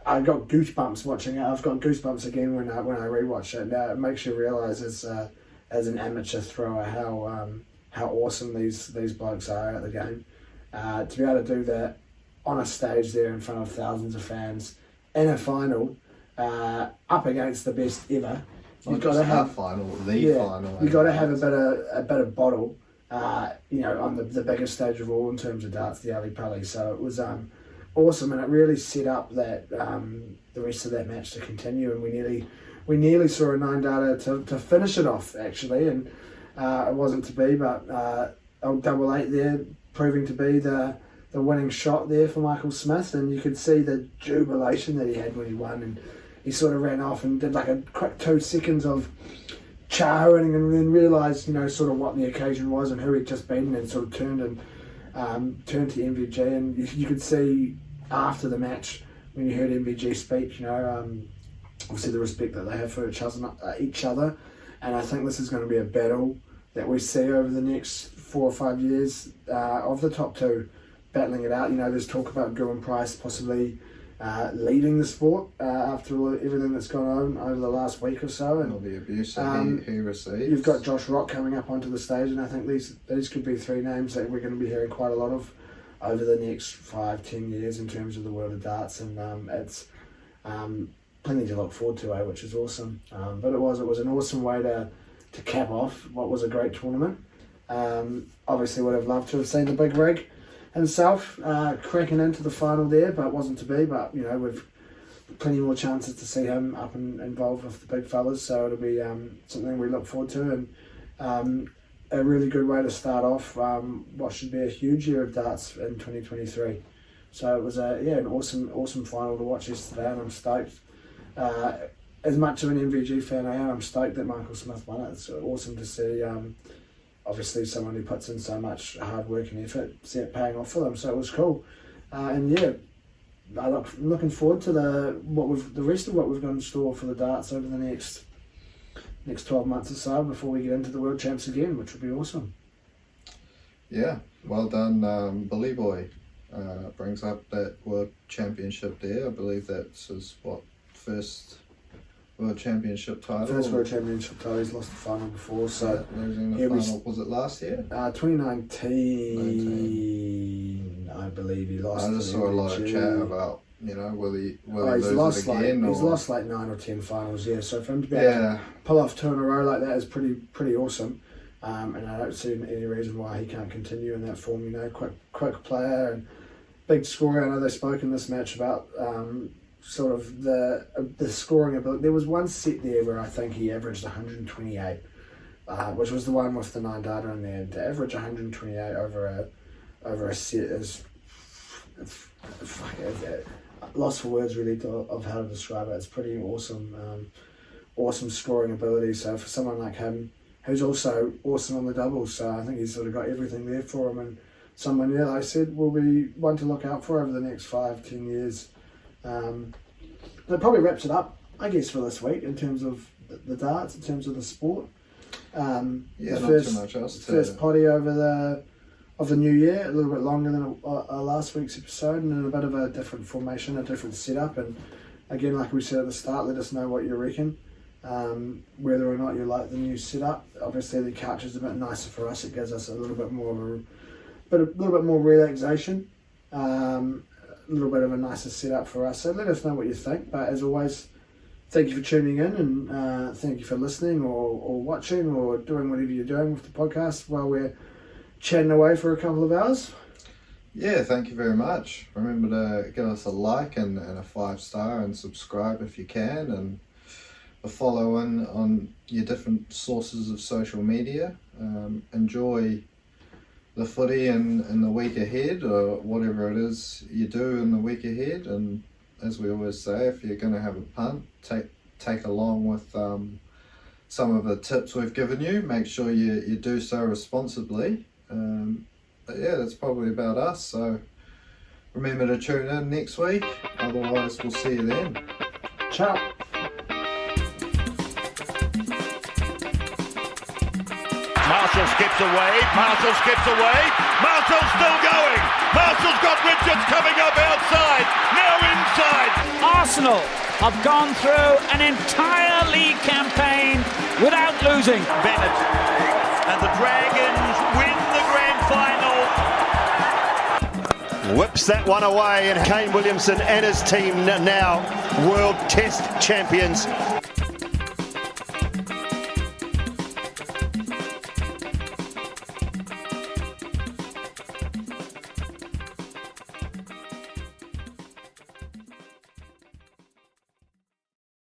I got goosebumps watching it. I've got goosebumps again when I rewatch it. Now it makes you realise as an amateur thrower how awesome these blokes are at the game. To be able to do that on a stage there in front of thousands of fans in a final, up against the best ever. You've got to have final. You've got to have a bit of bottle. On the biggest stage of all in terms of darts, the Ali Pali. So it was awesome, and it really set up that the rest of that match to continue, and we nearly saw a 9 darter to finish it off actually, and it wasn't to be, but old double 8 there proving to be the winning shot there for Michael Smith, and you could see the jubilation that he had when he won, and he sort of ran off and did like a quick 2 seconds of charring and then realised sort of what the occasion was and who he'd just beaten, and sort of turned to MVG, and you could see after the match when you heard MVG speak, obviously the respect that they have for each other, and I think this is going to be a battle that we see over the next 4 or 5 years of the top two battling it out. There's talk about Gerwyn Price possibly leading the sport after everything that's gone on over the last week or so, and all the abuse he receives. You've got Josh Rock coming up onto the stage, and I think these could be 3 names that we're going to be hearing quite a lot of over the next 5-10 years in terms of the world of darts, and it's plenty to look forward to, which is awesome. But it was an awesome way to cap off what was a great tournament. Obviously would have loved to have seen the big rig himself cracking into the final there, but it wasn't to be. But we've plenty more chances to see him up and involved with the big fellas, so it'll be something we look forward to, and a really good way to start off what should be a huge year of darts in 2023. So it was an awesome final to watch yesterday, and I'm stoked. As much of an MVG fan I am, I'm stoked that Michael Smith won it. It's awesome to see. Obviously, someone who puts in so much hard work and effort, see it paying off for them. So it was cool, I'm looking forward to the rest of what we've got in store for the darts over the next 12 months or so before we get into the World Champs again, which will be awesome. Yeah, well done, Billy Boy. Brings up that World Championship there. I believe that's his first World Championship title. First World Championship title. He's lost the final before, so losing the final. Was it last year? 2019, I believe he lost. I just saw a lot of chat about will he lose it again? He's lost like 9 or 10 finals, yeah. So for him to be able to pull off 2 in a row like that is pretty awesome. And I don't see any reason why he can't continue in that form. Quick player and big scorer. I know they spoke in this match about sort of the scoring ability. There was one set there where I think he averaged 128, which was the one with the 9 data in there. To average 128 over a set is lost for words really of how to describe it. It's pretty awesome, awesome scoring ability. So for someone like him, who's also awesome on the doubles, so I think he's sort of got everything there for him, and someone, like I said, will be one to look out for over the next 5-10 years. That probably wraps it up, I guess, for this week in terms of the darts, in terms of the sport. Not first, too much else. First potty of the new year, a little bit longer than last week's episode, and in a bit of a different formation, a different setup. And again, like we said at the start, let us know what you reckon, whether or not you like the new setup. Obviously, the couch is a bit nicer for us. It gives us a little bit more of a little bit more relaxation. A little bit of a nicer setup for us. So let us know what you think. But as always, thank you for tuning in, and thank you for listening or watching or doing whatever you're doing with the podcast while we're chatting away for a couple of hours. Yeah, thank you very much. Remember to give us a like and a 5-star, and subscribe if you can, and a follow on your different sources of social media. Enjoy the footy in the week ahead, or whatever it is you do in the week ahead. And as we always say, if you're going to have a punt, take along with some of the tips we've given you. Make sure you do so responsibly. But yeah, that's probably about us. So remember to tune in next week. Otherwise, we'll see you then. Ciao. Marshall skips away. Marshall's still going. Marshall's got Richards coming up outside. Now inside. Arsenal have gone through an entire league campaign without losing. Bennett and the Dragons win the grand final. Whips that one away, and Kane Williamson and his team now World Test champions.